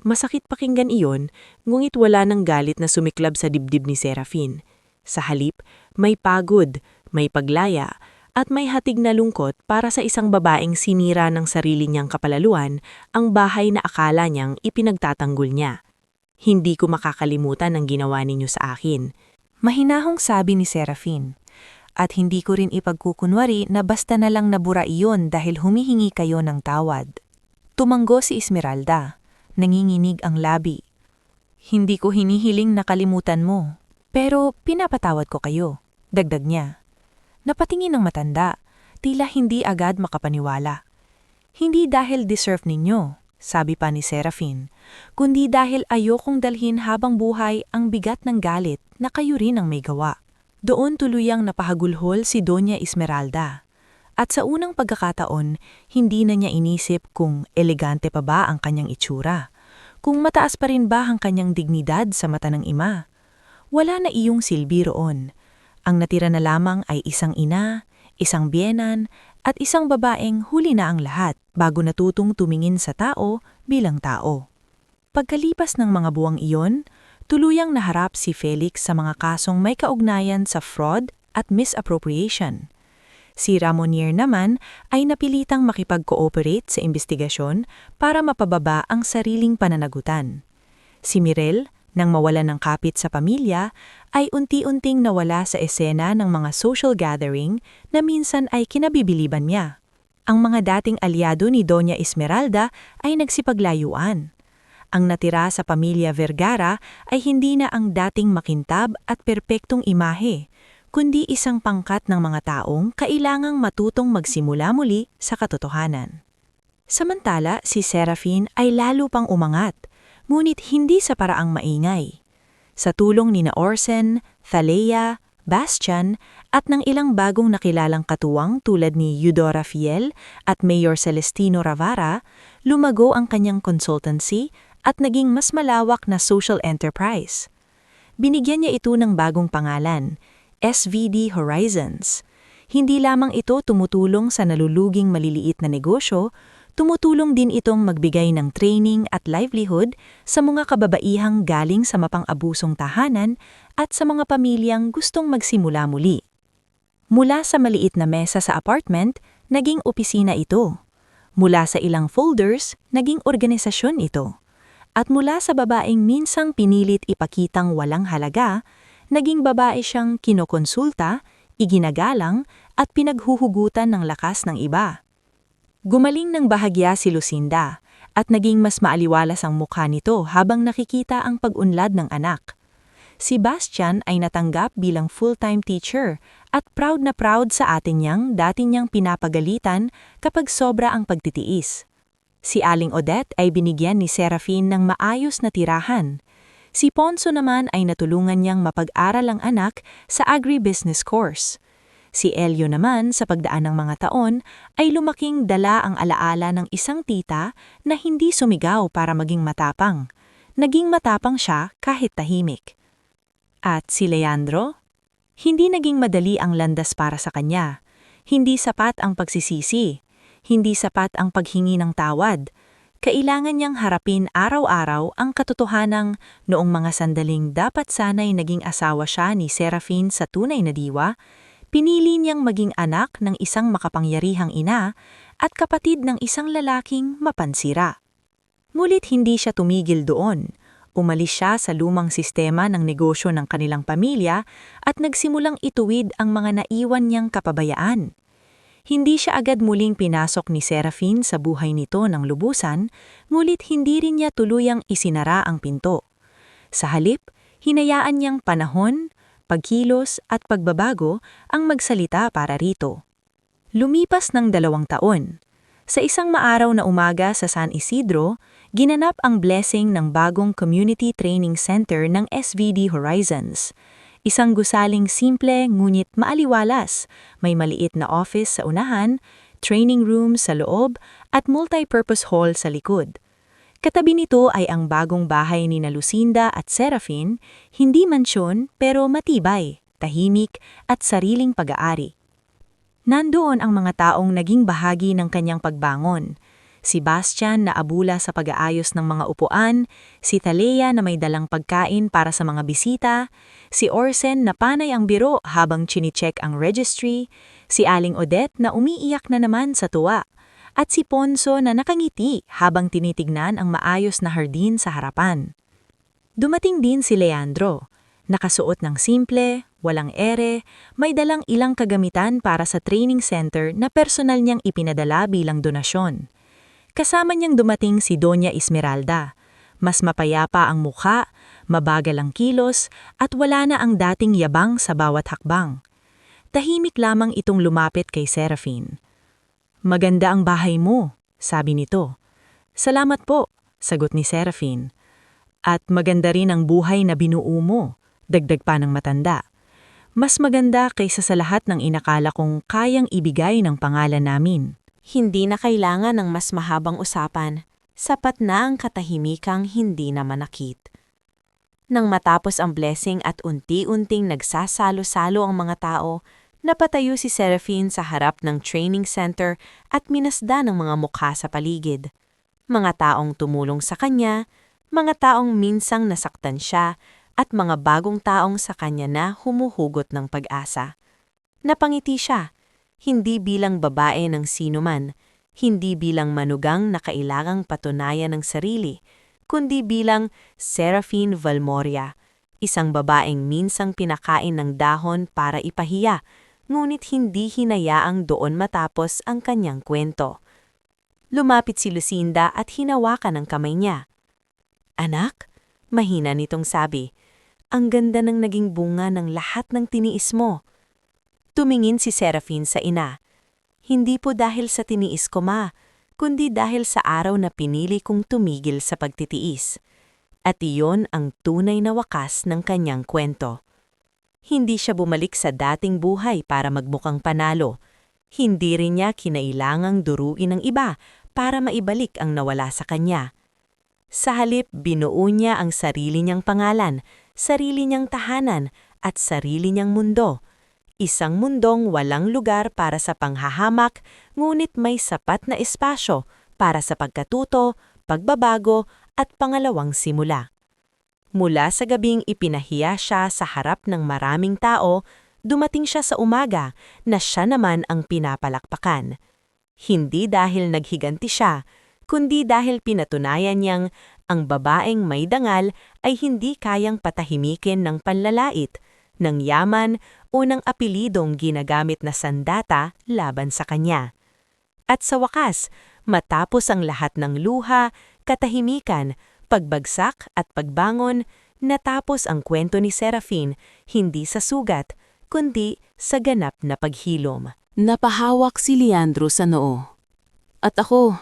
Masakit pakinggan iyon, ngunit wala ng galit na sumiklab sa dibdib ni Serafin. Sa halip, may pagod, may paglaya, at may hatig na lungkot para sa isang babaeng sinira ng sarili niyang kapalaluan ang bahay na akala niyang ipinagtatanggol niya. Hindi ko makakalimutan ang ginawa ninyo sa akin. Mahinahong sabi ni Serafin. At hindi ko rin ipagkukunwari na basta na lang nabura iyon dahil humihingi kayo ng tawad. Tumanggo si Esmeralda. Nanginginig ang labi. Hindi ko hinihiling nakalimutan mo, pero pinapatawad ko kayo, dagdag niya. Napatingin ng matanda, tila hindi agad makapaniwala. Hindi dahil deserve ninyo, sabi pa ni Serafin, kundi dahil ayokong dalhin habang buhay ang bigat ng galit na kayo rin ang may gawa. Doon tuluyang napahagulhol si Doña Esmeralda. At sa unang pagkakataon, hindi na niya inisip kung elegante pa ba ang kanyang itsura, kung mataas pa rin ba ang kanyang dignidad sa mata ng ima. Wala na iyong silbi roon. Ang natira na lamang ay isang ina, isang biyenan, at isang babaeng huli na ang lahat bago natutong tumingin sa tao bilang tao. Pagkalipas ng mga buwang iyon, tuluyang naharap si Felix sa mga kasong may kaugnayan sa fraud at misappropriation. Si Ramonier naman ay napilitang makipag-cooperate sa investigasyon para mapababa ang sariling pananagutan. Si Mirel, nang mawalan ng kapit sa pamilya, ay unti-unting nawala sa esena ng mga social gathering na minsan ay kinabibiliban niya. Ang mga dating alyado ni Doña Esmeralda ay nagsipaglayuan. Ang natira sa pamilya Vergara ay hindi na ang dating makintab at perpektong imahe, kundi isang pangkat ng mga taong kailangang matutong magsimula muli sa katotohanan. Samantala, si Serafin ay lalo pang umangat, ngunit hindi sa paraang maingay. Sa tulong ni Orsen, Thalea, Bastian, at ng ilang bagong nakilalang katuwang tulad ni Eudora Fiel at Mayor Celestino Ravara, lumago ang kanyang consultancy at naging mas malawak na social enterprise. Binigyan niya ito ng bagong pangalan, SVD Horizons. Hindi lamang ito tumutulong sa naluluging maliliit na negosyo, tumutulong din itong magbigay ng training at livelihood sa mga kababaihang galing sa mapang-abusong tahanan at sa mga pamilyang gustong magsimula muli. Mula sa maliit na mesa sa apartment, naging opisina ito. Mula sa ilang folders, naging organisasyon ito. At mula sa babaeng minsang pinilit ipakitang walang halaga, naging babae siyang kinokonsulta, iginagalang at pinaghuhugutan ng lakas ng iba. Gumaling ng bahagya si Lucinda at naging mas maaliwalas ang mukha nito habang nakikita ang pag-unlad ng anak. Si Bastian ay natanggap bilang full-time teacher at proud na proud sa atin niyang dati niyang pinapagalitan kapag sobra ang pagtitiis. Si Aling Odette ay binigyan ni Serafin ng maayos na tirahan. Si Ponso naman ay natulungan niyang mapag-aral ang anak sa agribusiness course. Si Elio naman sa pagdaan ng mga taon ay lumaking dala ang alaala ng isang tita na hindi sumigaw para maging matapang. Naging matapang siya kahit tahimik. At si Leandro? Hindi naging madali ang landas para sa kanya. Hindi sapat ang pagsisisi. Hindi sapat ang paghingi ng tawad. Kailangan niyang harapin araw-araw ang katotohanang noong mga sandaling dapat sana'y naging asawa siya ni Serafin sa tunay na diwa, pinili niyang maging anak ng isang makapangyarihang ina at kapatid ng isang lalaking mapansira. Ngunit hindi siya tumigil doon. Umalis siya sa lumang sistema ng negosyo ng kanilang pamilya at nagsimulang ituwid ang mga naiwan niyang kapabayaan. Hindi siya agad muling pinasok ni Serafin sa buhay nito ng lubusan, ngunit hindi rin niya tuluyang isinara ang pinto. Sa halip, hinayaan niyang panahon, pagkilos at pagbabago ang magsalita para rito. Lumipas ng 2 taon. Sa isang maaraw na umaga sa San Isidro, ginanap ang blessing ng bagong Community Training Center ng SVD Horizons. Isang gusaling simple ngunit maaliwalas, may maliit na office sa unahan, training room sa loob at multi-purpose hall sa likod. Katabi nito ay ang bagong bahay ni Lucinda at Serafin, hindi mansyon pero matibay, tahimik at sariling pag-aari. Nandoon ang mga taong naging bahagi ng kanyang pagbangon. Si Bastian na abula sa pag-aayos ng mga upuan, si Thalea na may dalang pagkain para sa mga bisita, si Orsen na panay ang biro habang chine-check ang registry, si Aling Odette na umiiyak na naman sa tuwa, at si Ponso na nakangiti habang tinitignan ang maayos na hardin sa harapan. Dumating din si Leandro, nakasuot ng simple, walang ere, may dalang ilang kagamitan para sa training center na personal niyang ipinadala bilang donasyon. Kasama niyang dumating si Doña Esmeralda, Mas mapayapa ang mukha, mabagal ang kilos, at wala na ang dating yabang sa bawat hakbang. Tahimik lamang itong lumapit kay Seraphine. "Maganda ang bahay mo," sabi nito. "Salamat po," sagot ni Seraphine. "At maganda rin ang buhay na binuo mo," dagdag pa ng matanda. "Mas maganda kaysa sa lahat ng inakala kong kayang ibigay ng pangalan namin." Hindi na kailangan ng mas mahabang usapan. Sapat na ang katahimikang hindi na manakit. Nang matapos ang blessing at unti-unting nagsasalo-salo ang mga tao, napatayo si Seraphine sa harap ng training center at minasda ng mga mukha sa paligid. Mga taong tumulong sa kanya, mga taong minsang nasaktan siya, at mga bagong taong sa kanya na humuhugot ng pag-asa. Napangiti siya, hindi bilang babae ng sinuman, hindi bilang manugang na kailangang patunayan ng sarili, kundi bilang Seraphine Valmoria, isang babaeng minsang pinakain ng dahon para ipahiya, ngunit hindi hinayaang doon matapos ang kanyang kwento. Lumapit si Lucinda at hinawakan ang kamay niya. "Anak," mahina nitong sabi, "ang ganda ng naging bunga ng lahat ng tiniis mo." Tumingin si Seraphine sa ina. "Hindi po dahil sa tiniis ko, ma, kundi dahil sa araw na pinili kong tumigil sa pagtitiis." At iyon ang tunay na wakas ng kanyang kwento. Hindi siya bumalik sa dating buhay para magmukhang panalo. Hindi rin niya kinailangang duruin ng iba para maibalik ang nawala sa kanya. Sa halip, binuo niya ang sarili niyang pangalan, sarili niyang tahanan, at sarili niyang mundo. Isang mundong walang lugar para sa panghahamak, ngunit may sapat na espasyo para sa pagkatuto, pagbabago, at pangalawang simula. Mula sa gabing ipinahiya siya sa harap ng maraming tao, dumating siya sa umaga na siya naman ang pinapalakpakan. Hindi dahil naghiganti siya, kundi dahil pinatunayan niyang ang babaeng may dangal ay hindi kayang patahimikin ng panlalait, ng yaman o ng apelidong ginagamit na sandata laban sa kanya. At sa wakas, matapos ang lahat ng luha, katahimikan, pagbagsak at pagbangon, natapos ang kwento ni Seraphine hindi sa sugat, kundi sa ganap na paghilom. Napahawak si Leandro sa noo. At ako,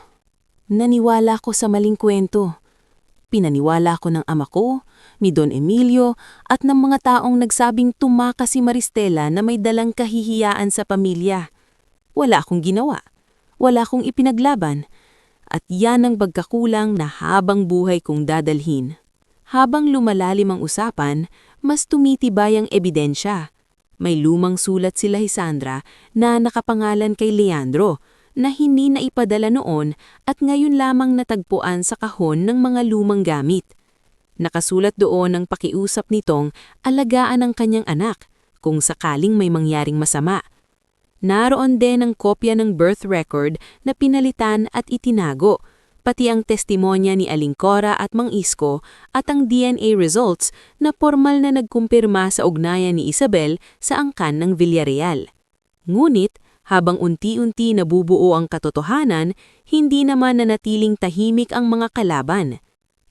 naniwala ko sa maling kwento. Pinaniwala ko ng ama ko, ni Don Emilio, at ng mga taong nagsabing tumakas si Maristela na may dalang kahihiyaan sa pamilya. Wala akong ginawa. Wala akong ipinaglaban. At yan ang pagkakulang na habang buhay kong dadalhin. Habang lumalalim ang usapan, mas tumitibay ang ebidensya. May lumang sulat sila Lisandra na nakapangalan kay Leandro, na hindi na ipadala noon at ngayon lamang natagpuan sa kahon ng mga lumang gamit. Nakasulat doon ang pakiusap nitong alagaan ang kanyang anak kung sakaling may mangyaring masama. Naroon din ang kopya ng birth record na pinalitan at itinago, pati ang testimonya ni Aling Cora at Mang Isko at ang DNA results na formal na nagkumpirma sa ugnayan ni Isabel sa angkan ng Villarreal. Ngunit, habang unti-unti nabubuo ang katotohanan, hindi naman nanatiling tahimik ang mga kalaban.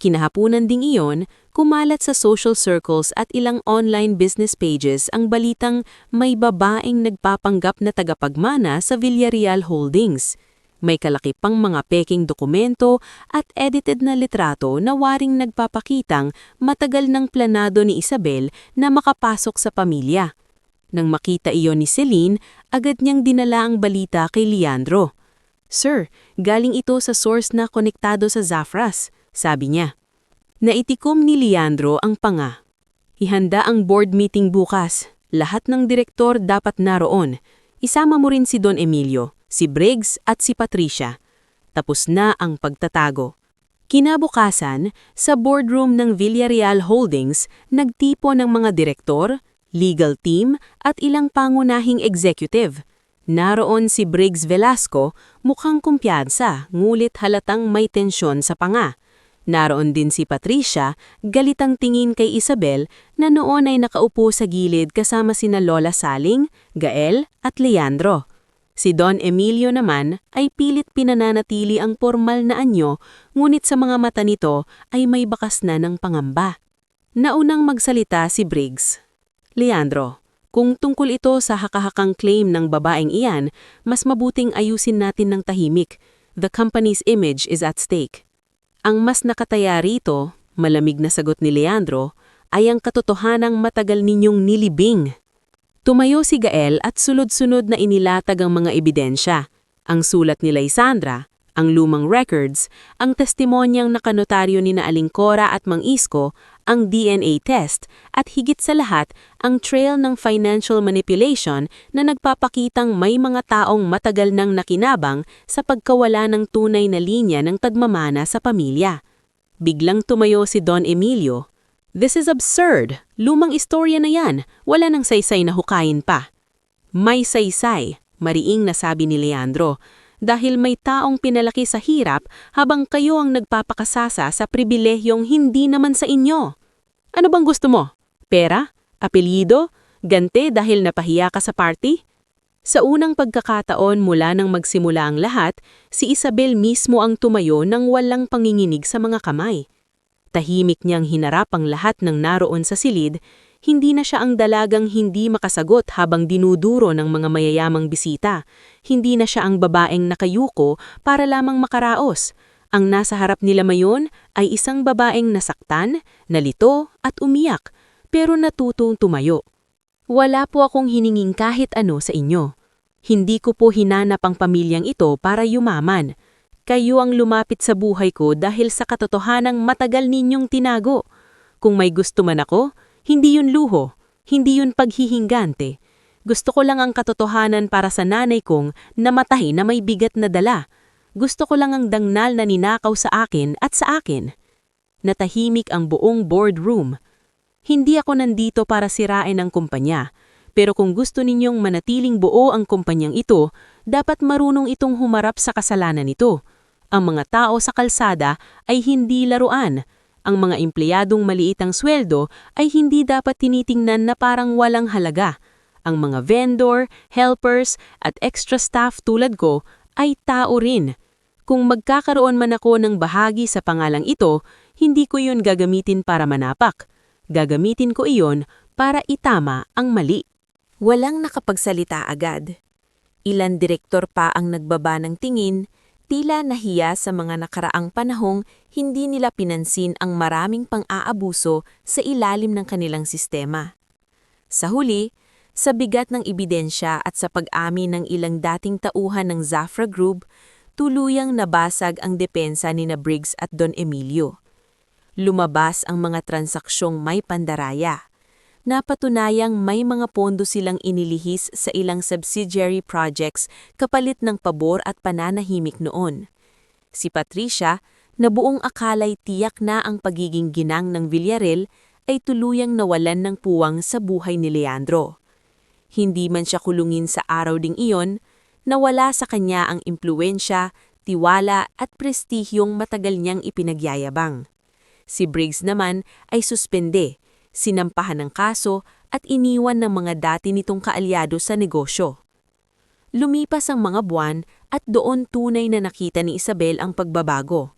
Kinahapunan ding iyon, kumalat sa social circles at ilang online business pages ang balitang may babaeng nagpapanggap na tagapagmana sa Villarreal Holdings. May kalaki pang mga peking dokumento at edited na litrato na waring nagpapakitang matagal ng planado ni Isabel na makapasok sa pamilya. Nang makita iyon ni Celine, agad niyang dinala ang balita kay Leandro. "Sir, galing ito sa source na konektado sa Zafras," sabi niya. Naitikom ni Leandro ang panga. "Ihanda ang board meeting bukas. Lahat ng direktor dapat naroon. Isama mo rin si Don Emilio, si Briggs at si Patricia. Tapos na ang pagtatago." Kinabukasan, sa boardroom ng Villarreal Holdings, nagtipo ng mga direktor, legal team at ilang pangunahing executive. Naroon si Briggs Velasco, mukhang kumpiyansa, ngulit halatang may tensyon sa panga. Naroon din si Patricia, galitang tingin kay Isabel na noon ay nakaupo sa gilid kasama sina Lola Saling, Gael at Leandro. Si Don Emilio naman ay pilit pinananatili ang pormal na anyo, ngunit sa mga mata nito ay may bakas na ng pangamba. Naunang magsalita si Briggs. "Leandro, kung tungkol ito sa hakahakang claim ng babaeng iyan, mas mabuting ayusin natin ng tahimik. The company's image is at stake." Ang mas nakataya rito, malamig na sagot ni Leandro, ay ang katotohanang matagal ninyong nilibing. Tumayo si Gael at sunod-sunod na inilatag ang mga ebidensya. Ang sulat ni Lysandra, ang lumang records, ang testimonyang nakanotaryo ni na Aling Cora at Mang Isko, ang DNA test, at higit sa lahat, ang trail ng financial manipulation na nagpapakitang may mga taong matagal nang nakinabang sa pagkawala ng tunay na linya ng pagmamana sa pamilya. Biglang tumayo si Don Emilio. "This is absurd. Lumang istorya na yan. Wala nang saysay na hukayin pa." "May saysay," mariing nasabi ni Leandro, "dahil may taong pinalaki sa hirap habang kayo ang nagpapakasasa sa pribilehyong hindi naman sa inyo. Ano bang gusto mo? Pera? Apelyido? Gante dahil napahiya ka sa party?" Sa unang pagkakataon mula nang magsimula ang lahat, si Isabel mismo ang tumayo nang walang panginginig sa mga kamay. Tahimik niyang hinarap ang lahat ng naroon sa silid, hindi na siya ang dalagang hindi makasagot habang dinuduro ng mga mayayamang bisita. Hindi na siya ang babaeng nakayuko para lamang makaraos. Ang nasa harap nila mayon ay isang babaeng nasaktan, nalito at umiyak, pero natutong tumayo. "Wala po akong hininging kahit ano sa inyo. Hindi ko po hinanap ang pamilyang ito para yumaman. Kayo ang lumapit sa buhay ko dahil sa katotohanang matagal ninyong tinago. Kung may gusto man ako, hindi yun luho, hindi yun paghihingante. Gusto ko lang ang katotohanan para sa nanay kong namatay na may bigat na dala. Gusto ko lang ang dangnal na ninakaw sa akin at sa akin." Natahimik ang buong boardroom. "Hindi ako nandito para sirain ang kumpanya. Pero kung gusto ninyong manatiling buo ang kumpanyang ito, dapat marunong itong humarap sa kasalanan nito. Ang mga tao sa kalsada ay hindi laruan. Ang mga empleyadong maliit ang sweldo ay hindi dapat tinitingnan na parang walang halaga. Ang mga vendor, helpers, at extra staff tulad ko ay tao rin. Kung magkakaroon man ako ng bahagi sa pangalang ito, hindi ko yun gagamitin para manapak. Gagamitin ko iyon para itama ang mali." Walang nakapagsalita agad. Ilan direktor pa ang nagbaba ng tingin, tila nahiya sa mga nakaraang panahong hindi nila pinansin ang maraming pang-aabuso sa ilalim ng kanilang sistema. Sa huli, sa bigat ng ebidensya at sa pag-amin ng ilang dating tauhan ng Zafra Group, tuluyang nabasag ang depensa ni na Briggs at Don Emilio. Lumabas ang mga transaksyong may pandaraya. Napatunayang may mga pondo silang inilihis sa ilang subsidiary projects kapalit ng pabor at pananahimik noon. Si Patricia, na buong akalay tiyak na ang pagiging ginang ng Villarreal, ay tuluyang nawalan ng puwang sa buhay ni Leandro. Hindi man siya kulungin sa araw ding iyon, nawala sa kanya ang impluwensya, tiwala at prestihyong matagal niyang ipinagyayabang. Si Briggs naman ay suspende, sinampahan ng kaso at iniwan ng mga dati nitong kaalyado sa negosyo. Lumipas ang mga buwan at doon tunay na nakita ni Isabel ang pagbabago.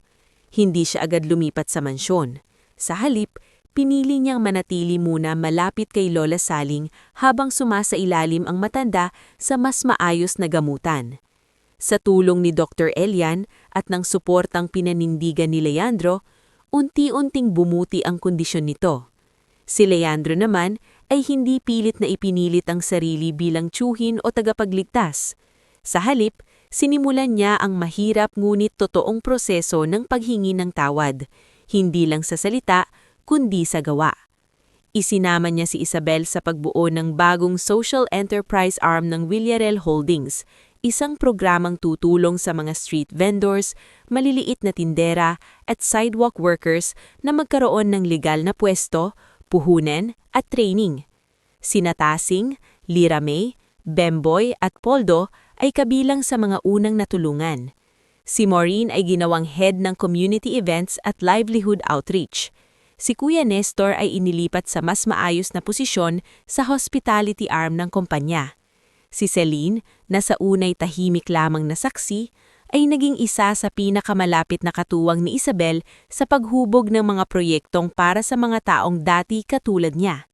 Hindi siya agad lumipat sa mansyon. Sa halip, pinili niyang manatili muna malapit kay Lola Saling habang sumasailalim ang matanda sa mas maayos na gamutan. Sa tulong ni Dr. Elian at ng suportang pinanindigan ni Leandro, unti-unting bumuti ang kondisyon nito. Si Leandro naman ay hindi pilit na ipinilit ang sarili bilang tiyuhin o tagapagligtas. Sa halip, sinimulan niya ang mahirap ngunit totoong proseso ng paghingi ng tawad, hindi lang sa salita, kundi sa gawa. Isinama niya si Isabel sa pagbuo ng bagong social enterprise arm ng Villarreal Holdings, isang programang tutulong sa mga street vendors, maliliit na tindera at sidewalk workers na magkaroon ng legal na pwesto, puhunan at training. Sina Tasing, Lira May, Bemboy at Poldo ay kabilang sa mga unang natulungan. Si Maureen ay ginawang head ng community events at livelihood outreach. Si Kuya Nestor ay inilipat sa mas maayos na posisyon sa hospitality arm ng kumpanya. Si Celine, na sa unay tahimik lamang na saksi, ay naging isa sa pinakamalapit na katuwang ni Isabel sa paghubog ng mga proyektong para sa mga taong dati katulad niya.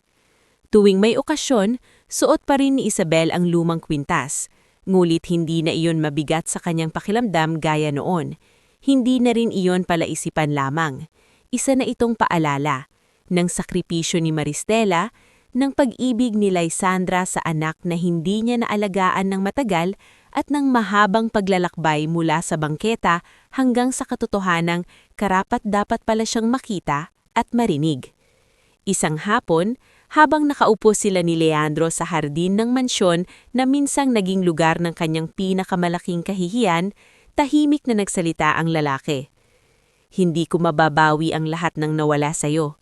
Tuwing may okasyon, suot pa rin ni Isabel ang lumang kwintas, ngulit hindi na iyon mabigat sa kanyang pakiramdam gaya noon. Hindi na rin iyon palaisipan lamang. Isa na itong paalala ng sakripisyo ni Maristela, ng pag-ibig ni Lysandra sa anak na hindi niya naalagaan ng matagal at ng mahabang paglalakbay mula sa bangketa hanggang sa katotohanang karapat-dapat pala siyang makita at marinig. Isang hapon, habang nakaupo sila ni Leandro sa hardin ng mansyon na minsang naging lugar ng kanyang pinakamalaking kahihiyan, tahimik na nagsalita ang lalaki. "Hindi ko mababawi ang lahat ng nawala sa'yo."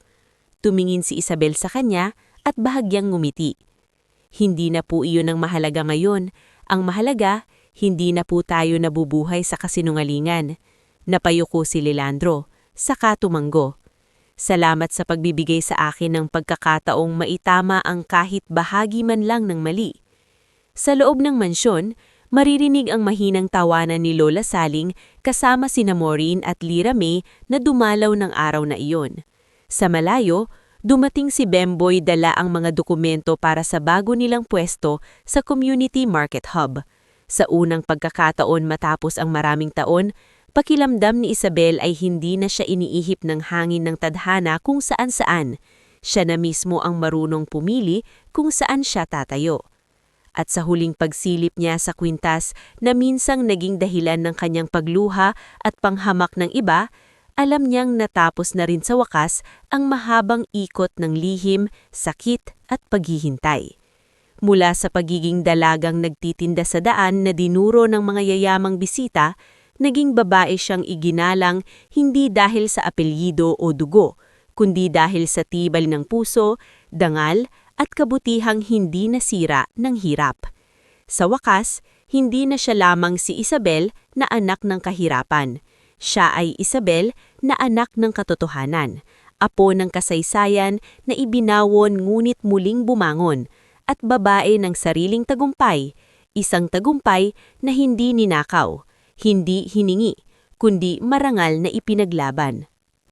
Tumingin si Isabel sa kanya at bahagyang ngumiti. "Hindi na po iyon ang mahalaga ngayon. Ang mahalaga, hindi na po tayo nabubuhay sa kasinungalingan." Napayuko si Leandro, saka tumanggo. "Salamat sa pagbibigay sa akin ng pagkakataong maitama ang kahit bahagi man lang ng mali." Sa loob ng mansyon, maririnig ang mahinang tawanan ni Lola Saling kasama sina Maureen at Lira May na dumalaw ng araw na iyon. Sa malayo, dumating si Bemboy dala ang mga dokumento para sa bago nilang pwesto sa Community Market Hub. Sa unang pagkakataon matapos ang maraming taon, pakiramdam ni Isabel ay hindi na siya iniihip ng hangin ng tadhana kung saan-saan. Siya na mismo ang marunong pumili kung saan siya tatayo. At sa huling pagsilip niya sa kwintas na minsang naging dahilan ng kanyang pagluha at panghamak ng iba, alam niyang natapos na rin sa wakas ang mahabang ikot ng lihim, sakit at paghihintay. Mula sa pagiging dalagang nagtitinda sa daan na dinuro ng mga yayamang bisita, naging babae siyang iginalang hindi dahil sa apelyido o dugo, kundi dahil sa tibay ng puso, dangal at kabutihang hindi nasira ng hirap. Sa wakas, hindi na siya lamang si Isabel na anak ng kahirapan. Siya ay Isabel na anak ng katotohanan, apo ng kasaysayan na ibinawon ngunit muling bumangon, at babae ng sariling tagumpay, isang tagumpay na hindi ninakaw, hindi hiningi, kundi marangal na ipinaglaban.